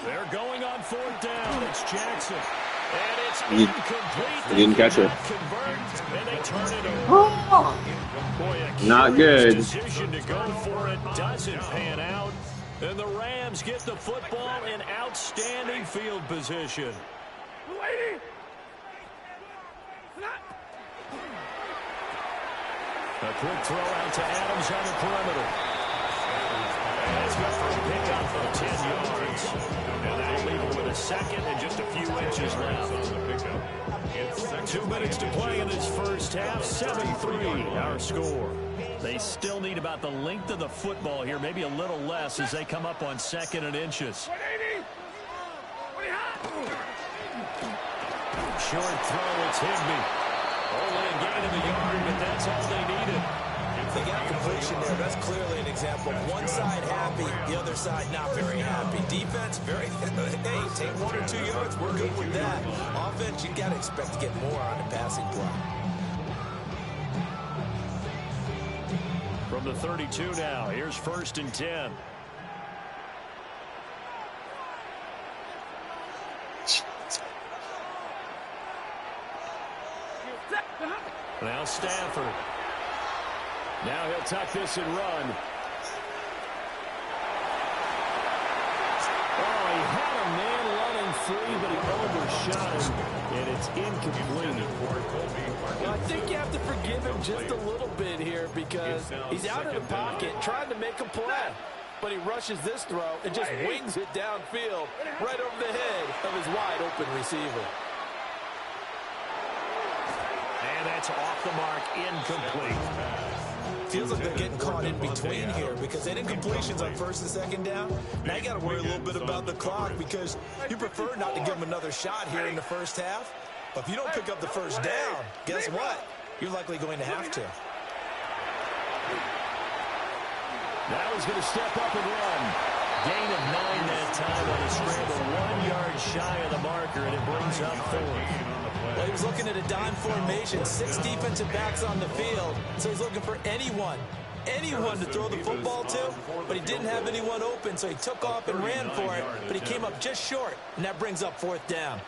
They're going on 4th down. It's Jackson. And it's He incomplete. didn't catch it. Convert, and they turn it over. Boy, a Not curious good. decision to go for it doesn't pan out. And the Rams get the football in outstanding field position. A quick throw out to Adams on the perimeter. And it's good for a pickup of 10 yards. And that'll leave him with a 2nd and just a few inches left. 2 minutes to play in this first half. 7-3, our score. They still need about the length of the football here, maybe a little less as they come up on 2nd and inches. Short throw, it's Higbee. Only a gain of a yard, but that's all they needed. They got completion there. That's clearly an example. One side happy, the other side not very happy. Defense, very, hey, take 1 or 2 yards, we're good with that. Offense, you got to expect to get more on the passing play. From the 32 now, here's 1st and 10. Now Stafford. Now he'll tuck this and run. Oh, he had a man running free, but he overshot him, and it's incomplete. Well, I think you have to forgive him just a little bit here because he's out of the pocket trying to make a play. But he rushes this throw and just wings it downfield right over the head of his wide-open receiver. And that's off the mark, incomplete. Feels like they're getting caught in between here because they did completions on 1st and 2nd down. Now you got to worry a little bit about the clock because you prefer not to give them another shot here in the first half. But if you don't pick up the 1st down, guess what? You're likely going to have to. Now he's going to step up and run. Gain of 9 that time on a scramble. 1 yard shy of the marker, and it brings up 4. Well, he was looking at a dime formation. 6 defensive backs on the field. So he's looking for anyone to throw the football to, but he didn't have anyone open, so he took off and ran for it, but he came up just short, and that brings up 4th down.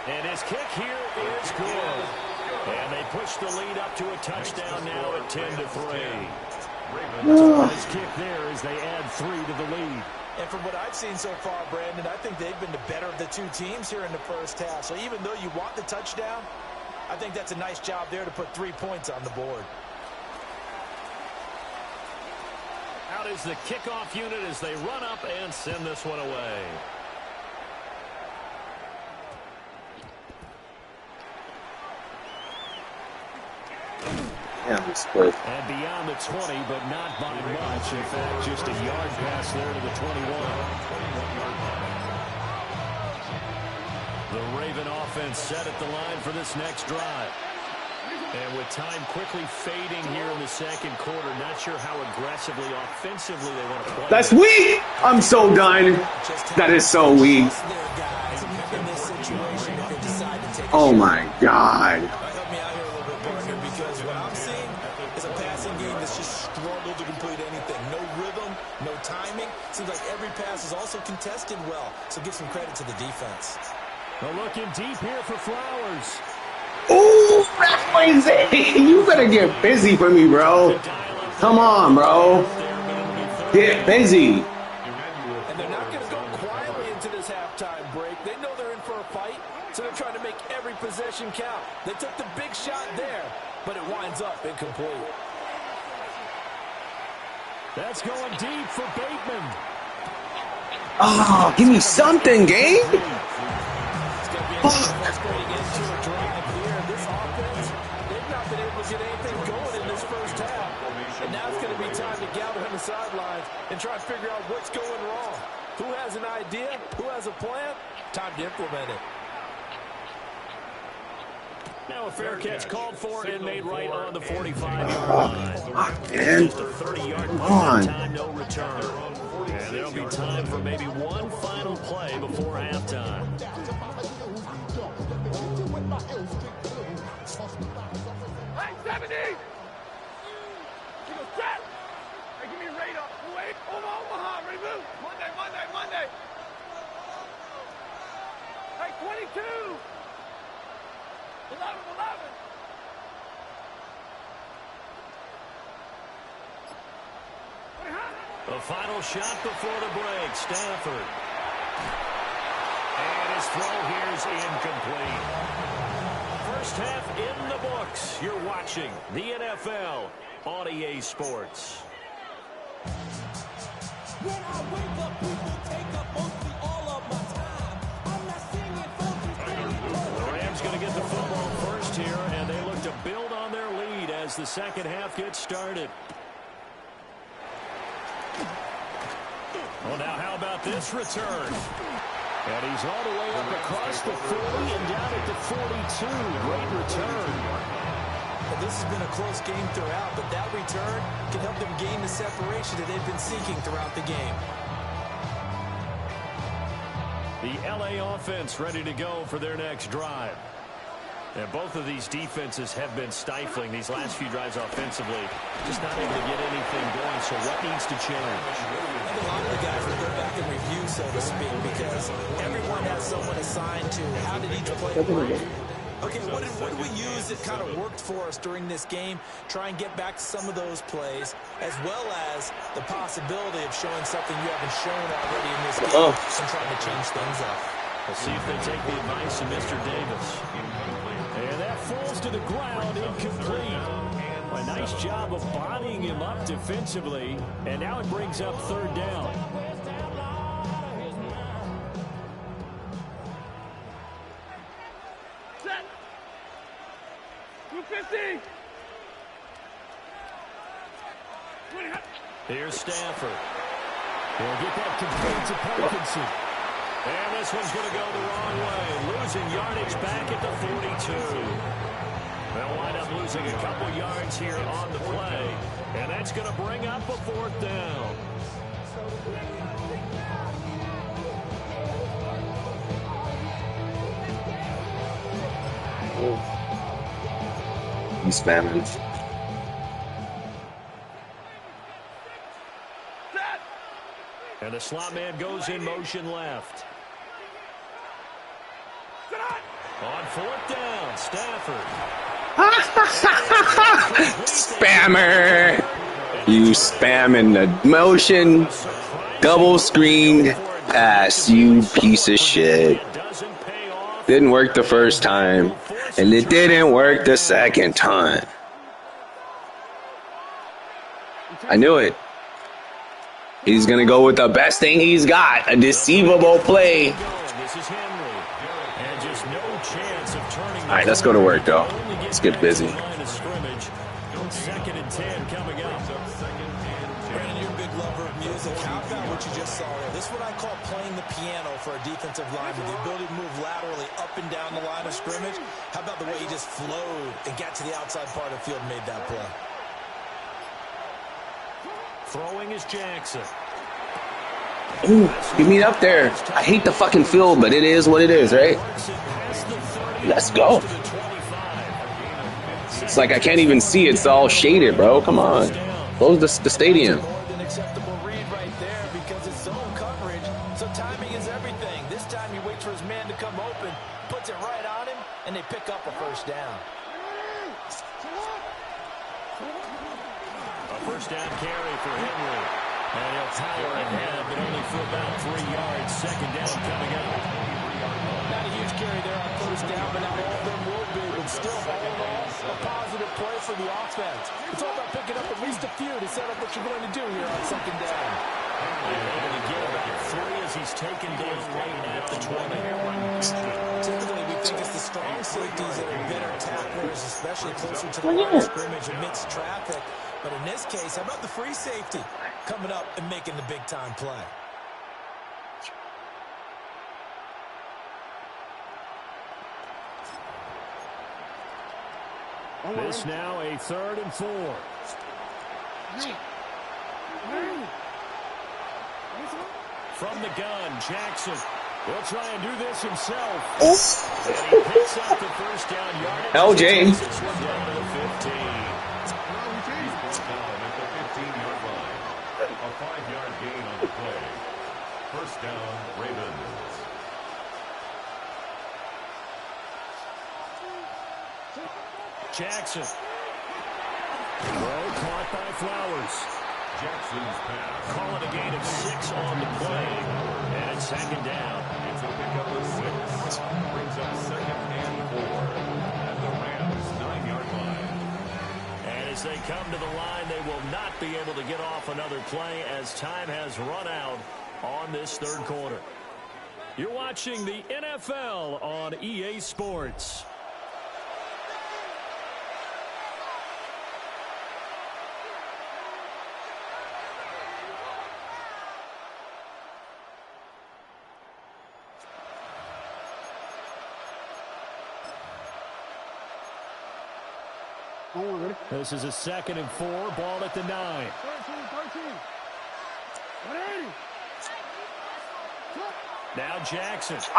And his kick here is good. And they push the lead up to a touchdown now at 10-3. His kick there as they add 3 to the lead. And from what I've seen so far, Brandon, I think they've been the better of the 2 teams here in the first half. So even though you want the touchdown, I think that's a nice job there to put 3 points on the board. Out is the kickoff unit as they run up and send this one away. And beyond the 20, but not by much. In fact, just a yard pass there to the 21. The Raven offense set at the line for this next drive. And with time quickly fading here in the second quarter, not sure how aggressively, offensively they want to play. That's weak! I'm so done. That is so weak. Oh my God. Help me out here a little bit, partner, because what I'm seeing is a passing game that's just struggled to complete anything. No rhythm, no timing. Seems like every pass is also contested well. So give some credit to the defense. They're looking deep here for Flowers. Ooh, that's crazy. You better get busy for me, bro. Come on, bro. Get busy. And they're not going to go quietly into this halftime break. They know they're in for a fight, so they're trying to make every possession count. They took the big shot there, but it winds up incomplete. That's going deep for Bateman. Oh, give me something, game. Frustrating end to a drive here. This offense, they've not been able to get anything going in this first half. And now it's going to be time to gather on the sidelines and try and figure out what's going wrong. Who has an idea? Who has a plan? Time to implement it. Now a fair catch called for and made right on the 45-yard line. Man. Just a 30-yard time, no return. And there'll be time for maybe one final play before halftime. Hey, 70! He goes, set! Hey, give me a radar. Wait, Omaha, reboot. Monday. Hey, 22! 11. The final shot before the break, Stafford. And his throw here is incomplete. First half in the books. You're watching the NFL on EA Sports. When I wake up, people take up mostly all of my time. I'm not singing The Rams going to get the football first here, and they look to build on their lead as the second half gets started. Well, now how about this return? And he's all the way up across the 40 and down at the 42. Great return. Well, this has been a close game throughout, but that return can help them gain the separation that they've been seeking throughout the game. The LA offense ready to go for their next drive. And both of these defenses have been stifling these last few drives offensively. Just not able to get anything going, so what needs to change? I think a lot of the guys will go back and review, so to speak, because everyone has someone assigned to how did each play work. Okay, what did we use that kind of worked for us during this game? Try and get back to some of those plays, as well as the possibility of showing something you haven't shown already in this game and trying to change things up. We'll see if they take the advice of Mr. Davis. And that falls to the ground, incomplete. A nice job of bodying him up defensively, and now it brings up third down. Set! 250! Here's Stafford. He'll get that complete to Parkinson. And this one's going to go the wrong way. losing yardage back at the 42. They'll wind up losing a couple yards here on the play, and that's going to bring up a 4th down. He's spamming. And the slot man goes in motion left. On 4th down, Stafford. Spammer! You spamming the motion, double screened pass, you piece of shit. Didn't work the first time, and it didn't work the second time. I knew it. He's going to go with the best thing he's got, a deceivable play. All right, let's go to work, though. Let's get busy. Second and 10 coming up. Brandon, you're a big lover of music. How about what you just saw there? This is what I call playing the piano for a defensive lineman. The ability to move laterally up and down the line of scrimmage. How about the way he just flowed and got to the outside part of the field and made that play? Throwing is Jackson. Ooh, get me up there. I hate the fucking field, but it is what it is, right? Let's go. It's like I can't even see. It's all shaded, bro. Come on. Close the stadium. More than acceptable read right there because it's zone coverage. So timing is everything. This time he waits for his man to come open, puts it right on him, and they pick up a 1st down. A 1st down carry for Henry. And he'll power ahead, but only for about 3 yards. 2nd down coming up. Not a huge carry there on 1st down, but not all of them will be. But still, all in all, a positive play for the offense. It's all about picking up at least a few to set up what you're going to do here on 2nd down. They're able to get about 3 as he's taken down right at the 20. Typically, we think it's the strong safeties that are better tacklers, especially closer to the line of scrimmage amidst traffic. But in this case, how about the free safety coming up and making the big-time play? This now a 3rd and 4. From the gun, Jackson will try and do this himself. And he picks up the 1st down yardage. LJ. Down to the 15. A 5-yard gain on the play. 1st down, Ravens. Jackson. Throw caught by Flowers. Jackson's pass. Call it a gain of 6 on the play. And 2nd down. It's a pickup of 6. Brings up 2nd and 4. At the Rams' 9-yard line. And as they come to the line, they will not be able to get off another play as time has run out on this 3rd quarter. You're watching the NFL on EA Sports. This is a 2nd and 4, ball at the 9. 13. Now Jackson. To the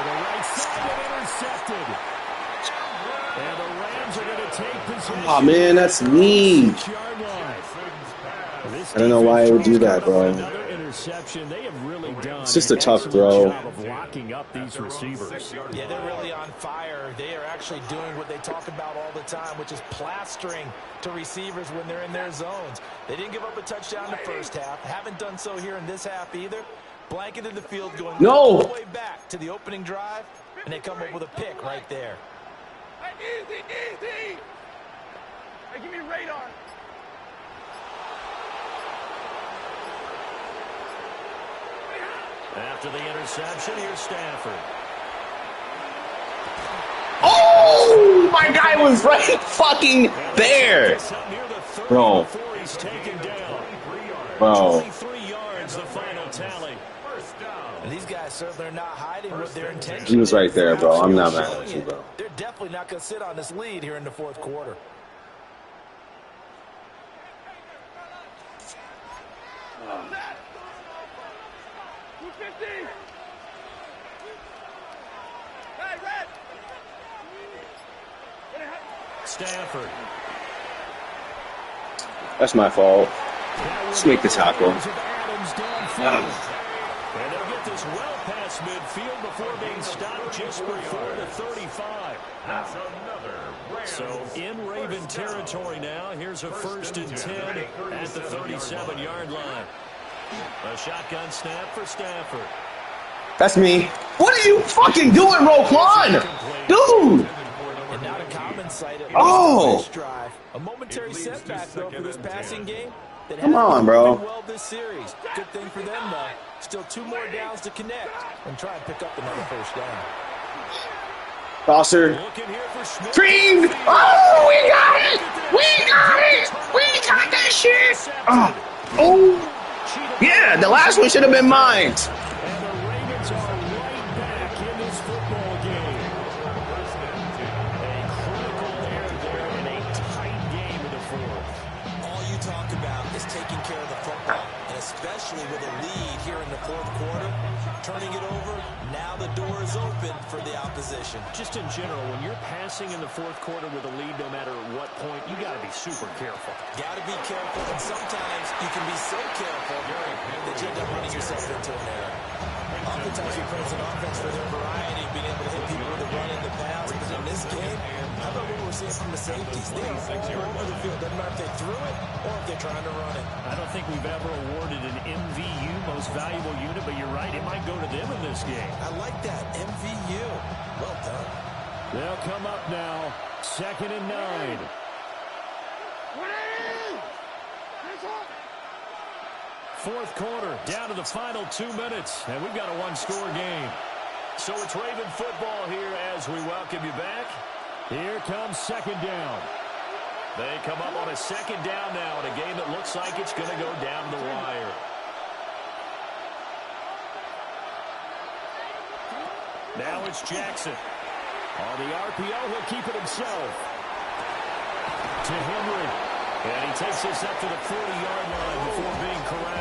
right side and intercepted. And the Rams are going to take possession. Oh man, that's me. I don't know why I would do that, bro. They have really done It's just a tough an throw. excellent job of locking up these receivers. Yeah, they're really on fire. They are actually doing what they talk about all the time, which is plastering to receivers when they're in their zones. They didn't give up a touchdown in the 1st half. Haven't done so here in this half either. Blanketed the field going all the way back to the opening drive, and they come up with a pick right there. Easy, easy. Hey, give me radar. After the interception, here's Stafford. Oh, my guy was right fucking there. Bro. Bro. 23 yards, the final tally. And And these guys certainly are not hiding what their intention He was right there, bro. I'm not mad showing at you, bro. They're definitely not going to sit on this lead here in the fourth quarter. Stafford. That's my fault. Just make the tackle. And they'll get this well past midfield before being stopped just before the 35. That's another. So in Raven territory now. Here's a 1st and 10 at the 37-yard line. A shotgun snap for Stafford. That's me. What are you fucking doing, Roquan? Dude! And not a common sight. Oh! Drive. A momentary setback, though, for this passing game. Come on, bro. Well this series. Good thing for them, though. Still 2 more downs to connect and try and pick up another first down. Foster. Cream! Oh, we got it! We got it! We got that shit! Oh! Yeah, the last one should have been mine. And the Ravens are right back in this football game. A critical error there in a tight game in the fourth. All you talk about is taking care of the football, and especially with a lead here in the fourth quarter. Turning it over, now the door is open for the opposition. Just in general, when you're passing in the fourth quarter with a lead, no matter what point, you got to be super careful. Got to be careful, and sometimes you can be so careful that you end up running yourself into an error. Oftentimes you praise an offense for their variety, being able to hit people with the run and the pass, but in this game, how about what we're seeing from the safeties? They are all over the field. Doesn't matter if they threw it or if they're trying to run it. I don't think we've ever awarded an MVU, most valuable unit, but you're right, it might go to them in this game. I like that, MVU. Well done. They'll come up now, 2nd and 9. Fourth quarter, down to the final 2 minutes, and we've got a one-score game. So it's Raven football here as we welcome you back. Here comes 2nd down. They come up on a 2nd down now in a game that looks like it's going to go down the wire. Now it's Jackson. On the RPO, he'll keep it himself. To Henry. And he takes this up to the 40-yard line before being corralled.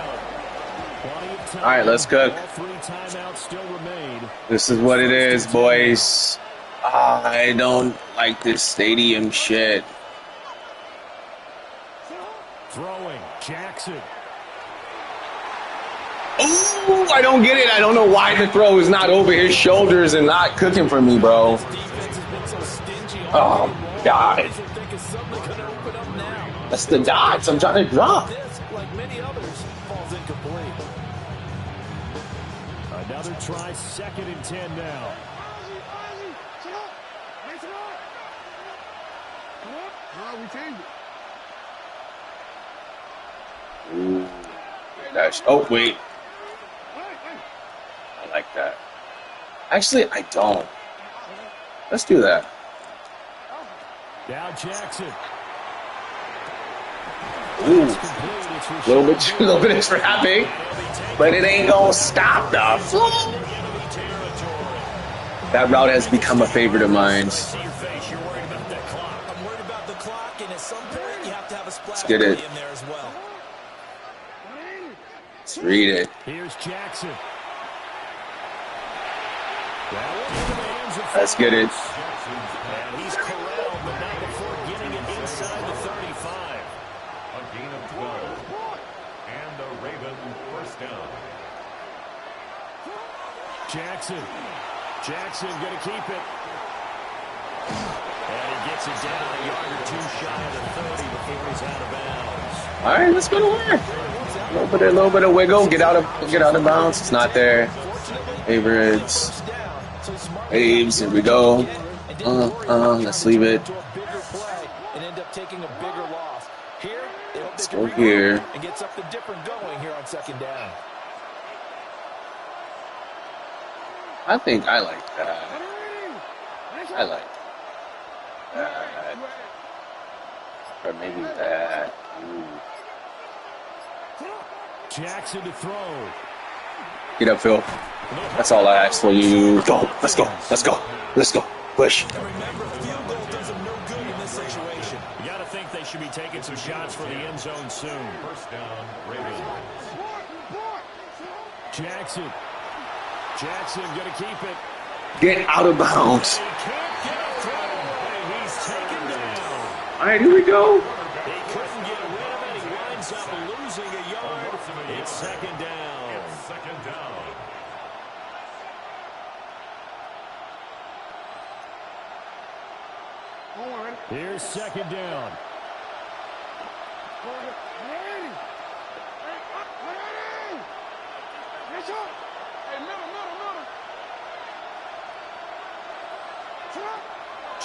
All right, let's cook. All 3 timeouts still remain. This is what it is, boys. I don't like this stadium shit. Throwing, Jackson. Oh, I don't get it. I don't know why the throw is not over his shoulders and not cooking for me, bro. Oh, God. That's the dots I'm trying to drop. Like many others, falls incomplete. Another try, 2nd and 10 now. Ooh, that's, oh, wait. I like that. Actually, I don't. Let's do that. Now Jackson. Ooh, a little bit of trapping, but it ain't gonna stop the flow. That route has become a favorite of mine. I'm worried about the clock, and at some point you have to have a splash Let's get it. in there as well. Let's read it. Here's Jackson. Let's get it. And he's corralled, but not before getting it inside the 35. A gain of 12. And the Raven first down. Jackson. Jackson going to keep it. And he gets it down a yard or 2 shy of the 30 before he's out of bounds. All right, let's go to work. A little bit of wiggle. Get out of bounds. It's not there. Favorites. Waves. Here we go. Let's leave it. Let's go here. And get something different going here on 2nd down. I think I like that. I like that. Or maybe that. Ooh. Jackson to throw. Get up, Phil. That's all I ask for you. Go. Let's go. Let's go. Let's go. Push. And remember, a field goal does them no good in this situation. You got to think they should be taking some shots for the end zone soon. First down, Ravens. Jackson. Jackson going to keep it. Get out of bounds. He can't get a throw away. He's taken down. All right, here we go. He couldn't get rid of it. He winds up losing a yard. It's second down. It's second down. Here's second down.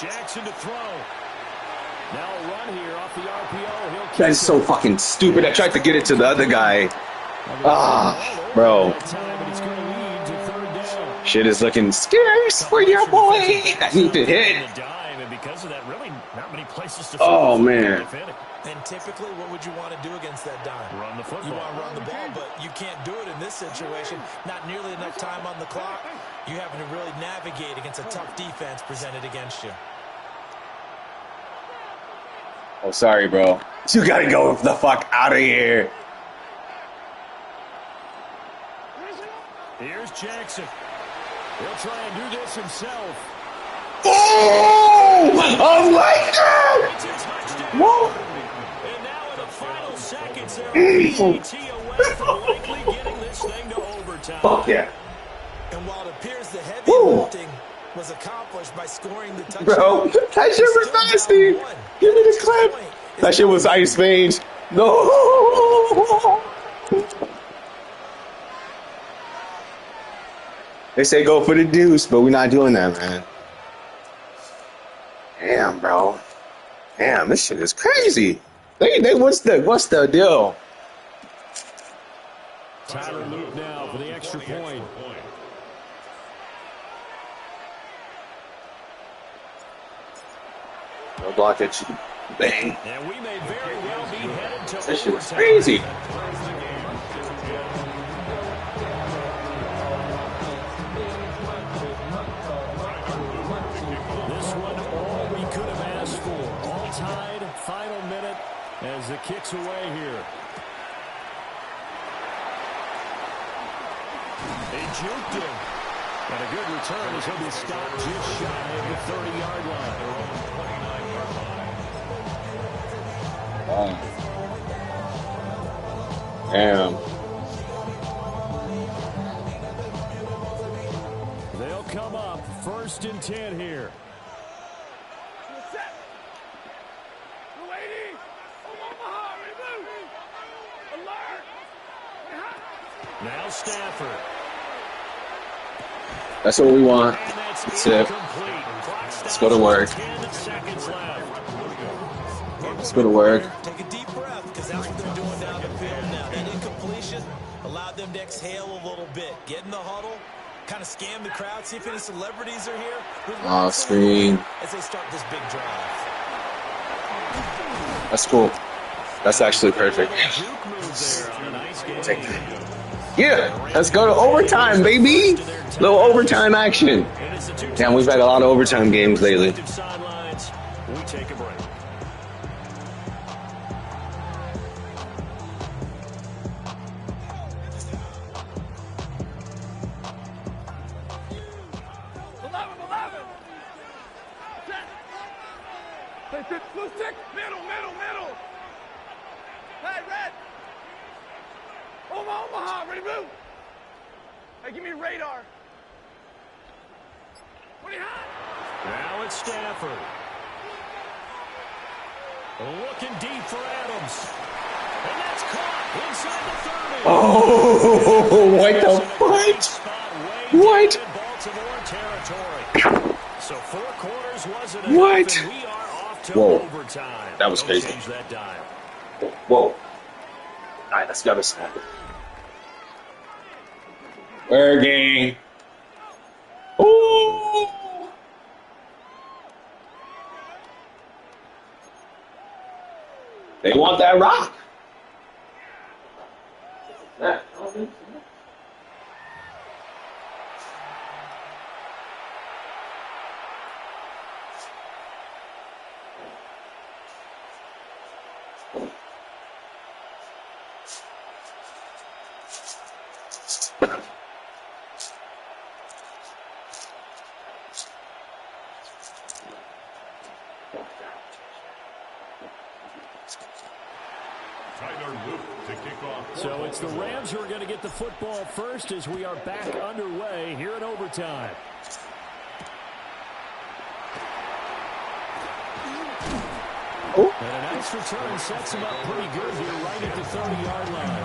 Jackson to throw. Now a run here off the RPO. That is so fucking stupid. I tried to get it to the other guy. Ah, bro. Shit is looking scarce for your boy. I need to hit. Oh, man. And typically, what would you want to do against that dime? Run the football. You want to run the ball, but you can't do it in this situation. Not nearly enough time on the clock. You having to really navigate against a tough defense presented against you. Oh, sorry, bro. You gotta go the fuck out of here. Here's Jackson. He'll try and do this himself. Oh! Oh my God! It's a touchdown. Whoa! And now in the final seconds, they're PAT away from likely getting this thing to overtime. Fuck yeah. And while it appears the heavy lifting was accomplished by scoring the touchdown, Bro, that shit was nasty. Give me the clip. That shit was ice veins. No. They say go for the deuce, but we're not doing that, man. Damn, bro. Damn, this shit is crazy. They what's the deal? Tyler Luke now for the extra point. No blockage. Bang. And we may very well be headed to This shit was overtime. crazy. This one all we could have asked for. All tied, final minute as the kick's away here. They juked him. And a good return as he'll be stopped just shy of the 30-yard line. Damn. They'll come up 1st and 10 here. Now Stafford. That's what we want. That's it. Let's go to work. Let's go to work. take a deep breath because that's what they're doing down the field now. That incompletion allowed them to exhale a little bit. Get in the huddle, kind of scan the crowd, see if any celebrities are here. Off screen. As they start this big drive. That's cool. That's actually perfect. Take that. Yeah, let's go to overtime, baby. Little overtime action. Damn, we've had a lot of overtime games lately. We take a break. Blue stick, middle. Hey, red. Omaha, ready, blue. Hey, give me radar. What do you have? Now it's Stafford. Looking deep for Adams. And that's caught inside the 30. Oh, what the fuck? What? Baltimore territory. So 4 quarters wasn't enough, What? and we are off to Whoa. overtime. That was Don't crazy. change that dial. Whoa. All right, let's go to snap. Working. Ooh. They want that rock. So it's the Rams who are going to get the football first as we are back underway here in overtime. Oh. And a nice return sets him up pretty good here right at the 30-yard line.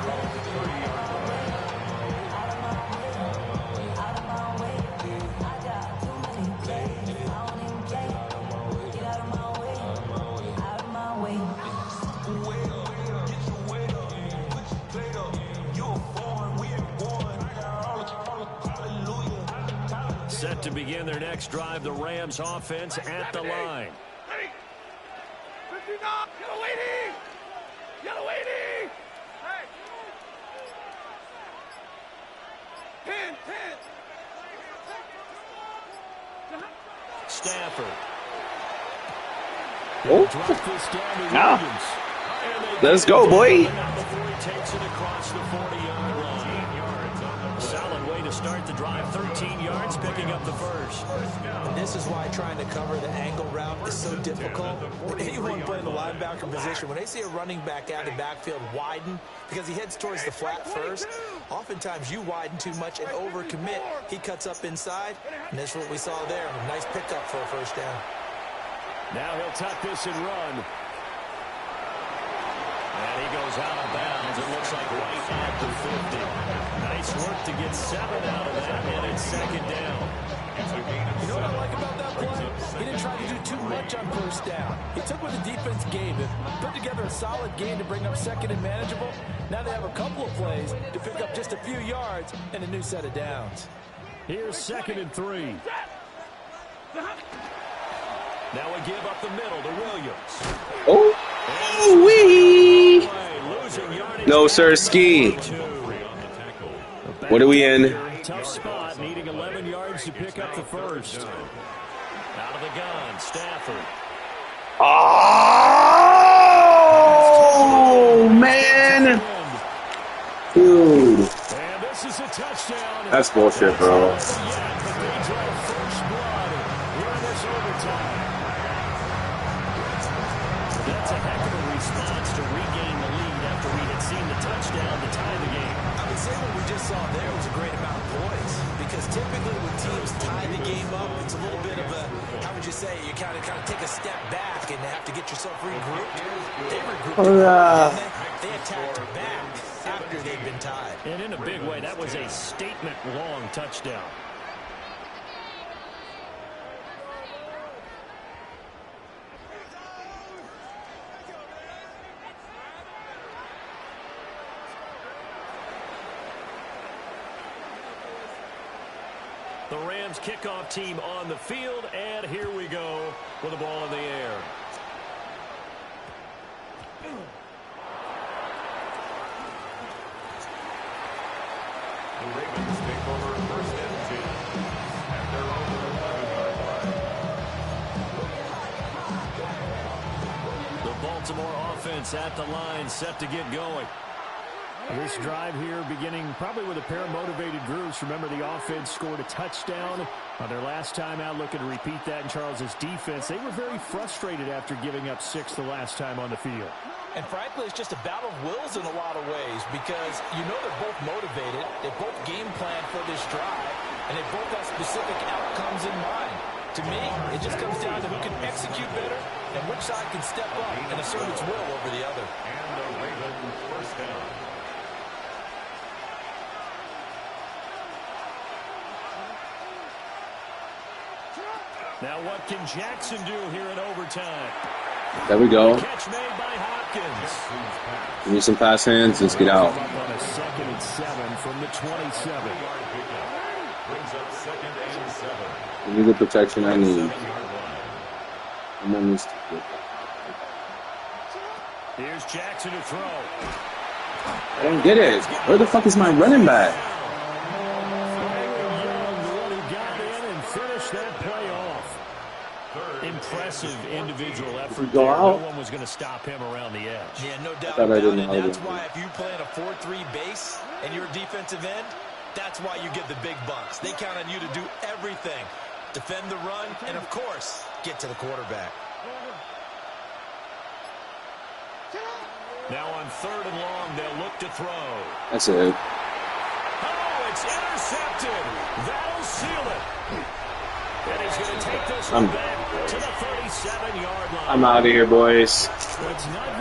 Set to begin their next drive, the Rams offense at the line. Yellow waiting! Yellow waiting! Hey! 10. Stafford. Oh. Drop this down to Nah. Williams. Let's go, boy. Before he takes it across the 40-yard line. Solid way to start the drive. 13 yards, picking up the first. And this is why trying to cover the angle route is so difficult. Anyone playing the linebacker position, when they see a running back out of the backfield widen, because he heads towards the flat first, oftentimes you widen too much and overcommit. He cuts up inside, and that's what we saw there. A nice pickup for a first down. Now he'll tuck this and run. And he goes out of bounds. It looks like right at the 50. Nice work to get 7 out of that, and it's second down. You know what I like about that play? He didn't try to do too much on first down. He took what the defense gave him, put together a solid game to bring up second and manageable. Now they have a couple of plays to pick up just a few yards and a new set of downs. Here's 2nd and 3. Now we give up the middle to Williams. Oh, wee! No, sir, ski. What are we in? Tough spot, needing 11 yards to pick up the first. Out of the gun, Stafford. Oh, man. Dude. And this is a touchdown. That's bullshit, bro. That's a heck of a response to regain the lead after we had seen the touchdown to tie the game. I would say what we just saw there was a great amount of poise, because typically when teams tie the game up, it's a little bit of a, how would you say, you kind of take a step back and have to get yourself regrouped. They regrouped, they attacked back after they'd been tied. And in a big way, that was a statement-long touchdown. The Rams kickoff team on the field, and here we go with the ball in the air. The Ravens take over 1st and 10 at their own 11-yard line. The Baltimore offense at the line, set to get going. This drive here beginning probably with a pair of motivated groups. Remember, the offense scored a touchdown on their last time out. Looking to repeat that in Charles's defense. They were very frustrated after giving up 6 the last time on the field. And frankly, it's just a battle of wills in a lot of ways, because you know they're both motivated. They both game plan for this drive, and they both have specific outcomes in mind. To me, it just comes down to who can execute better and which side can step up and assert its will over the other. And the Ravens 1st down. Now what can Jackson do here in overtime? There we go. Catch made by Hopkins. Give me some pass hands. Let's get out. On a 2nd and 7 from the 27. Brings up 2nd and 7. Give me the protection I need. I'm on this. Here's Jackson to throw. I don't get it. Where the fuck is my running back? Impressive individual effort go there. out? No one was going to stop him around the edge. Yeah, no doubt I about didn't it. know That's that. why if you play in a 4-3 base and you're a defensive end, that's why you get the big bucks. They count on you to do everything. Defend the run and, of course, get to the quarterback. Now on 3rd and long, they'll look to throw. That's it. Oh, it's intercepted. That'll seal it. And he's going to take this one back to the 37-yard line. I'm out of here, boys.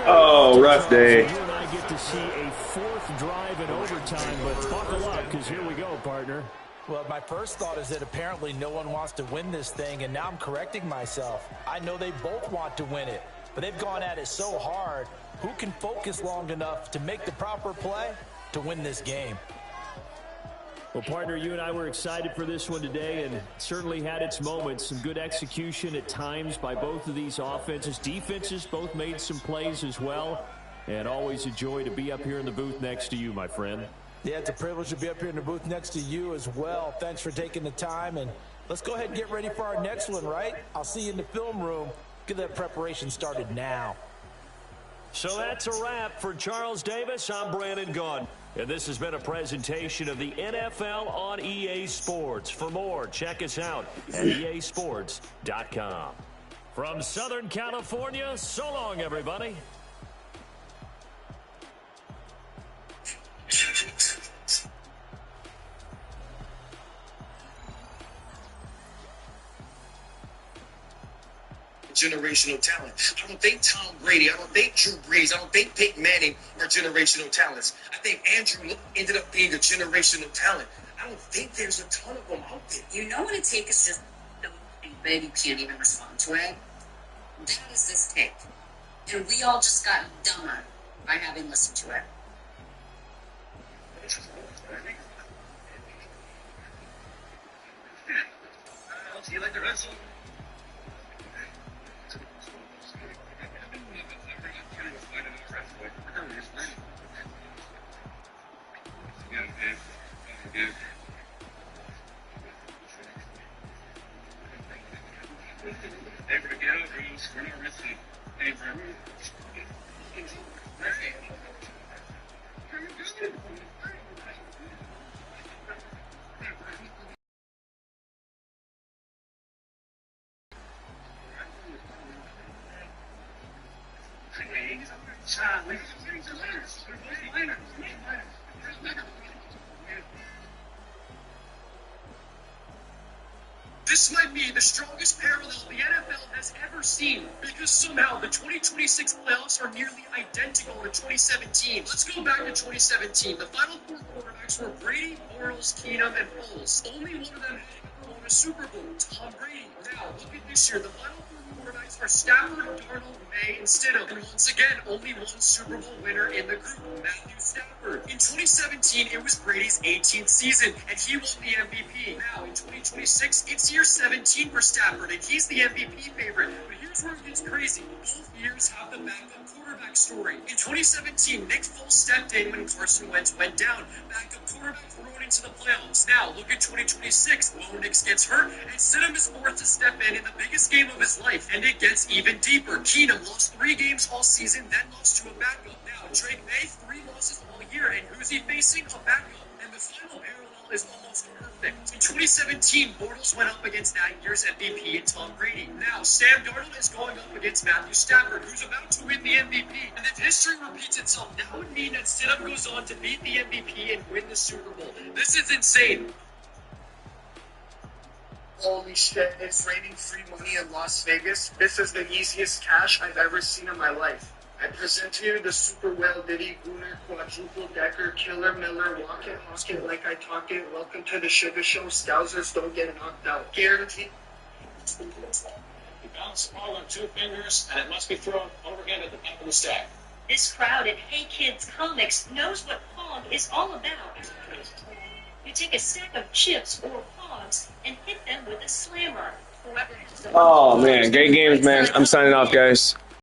Oh, rough day. You and I get to see a 4th drive in overtime, but buckle up because here we go, partner. Well, my first thought is that apparently no one wants to win this thing, and now I'm correcting myself. I know they both want to win it, but they've gone at it so hard. Who can focus long enough to make the proper play to win this game? Well, partner, you and I were excited for this one today, and it certainly had its moments. Some good execution at times by both of these offenses. Defenses both made some plays as well, and always a joy to be up here in the booth next to you, my friend. Yeah, it's a privilege to be up here in the booth next to you as well. Thanks for taking the time, and let's go ahead and get ready for our next one, right? I'll see you in the film room. Get that preparation started now. So that's a wrap for Charles Davis. I'm Brandon Gaudin. And this has been a presentation of the NFL on EA Sports. For more, check us out at easports.com. From Southern California, so long, everybody. Generational talent. I don't think Tom Brady, I don't think Drew Brees, I don't think Peyton Manning are generational talents. I think Andrew Luck ended up being a generational talent. I don't think there's a ton of them out there. You know what a take is just big, you can't even respond to it? That is this take. And we all just got dumber by having listened to it. Do you like the wrestle? This might be the strongest parallel the NFL has ever seen because somehow the 2026 playoffs are nearly identical to 2017. Let's go back to 2017. The final 4 quarterbacks were Brady, Bortles, Keenum, and Foles. Only one of them had ever won a Super Bowl, Tom Brady. Now, look at this year. The final 4 quarterbacks are Stafford, Darnold, May, and Stidham. And once again, only one Super Bowl winner in the group, Matthew Stafford. In 2017, it was Brady's 18th season, and he won the MVP. Now, in 2026, it's year 17 for Stafford, and he's the MVP favorite. But here's where it gets crazy. Both years have the backup quarterback story. In 2017, Nick Foles stepped in when Carson Wentz went down. Backup quarterback thrown into the playoffs. Now, look at 2026. Bo Nix gets hurt, and Stidham is forced to step in the biggest game of his life, and it gets even deeper. Keenum lost 3 games all season, then lost to a backup. Now, Drake May, 3 losses all year, and who's he facing? A backup. And the final parallel is almost perfect. In 2017, Bortles went up against that year's MVP and Tom Brady. Now, Sam Darnold is going up against Matthew Stafford, who's about to win the MVP. And if history repeats itself, that would mean that Stidham goes on to beat the MVP and win the Super Bowl. This is insane. Holy shit, it's raining free money in Las Vegas. This is the easiest cash I've ever seen in my life. I present to you the Super Whale Diddy Gooner Quadruple Decker Killer Miller Walk It, Hawk It Like I Talk It. Welcome to the Sugar Show. Scousers don't get knocked out. Guaranteed. You bounce the ball on 2 fingers, and it must be thrown overhand at the top of the stack. This crowd at Hey Kids Comics knows what Pong is all about. You take a stack of chips or Pogs and hit them with a slammer. Oh, man. Great games, man. I'm signing off, guys.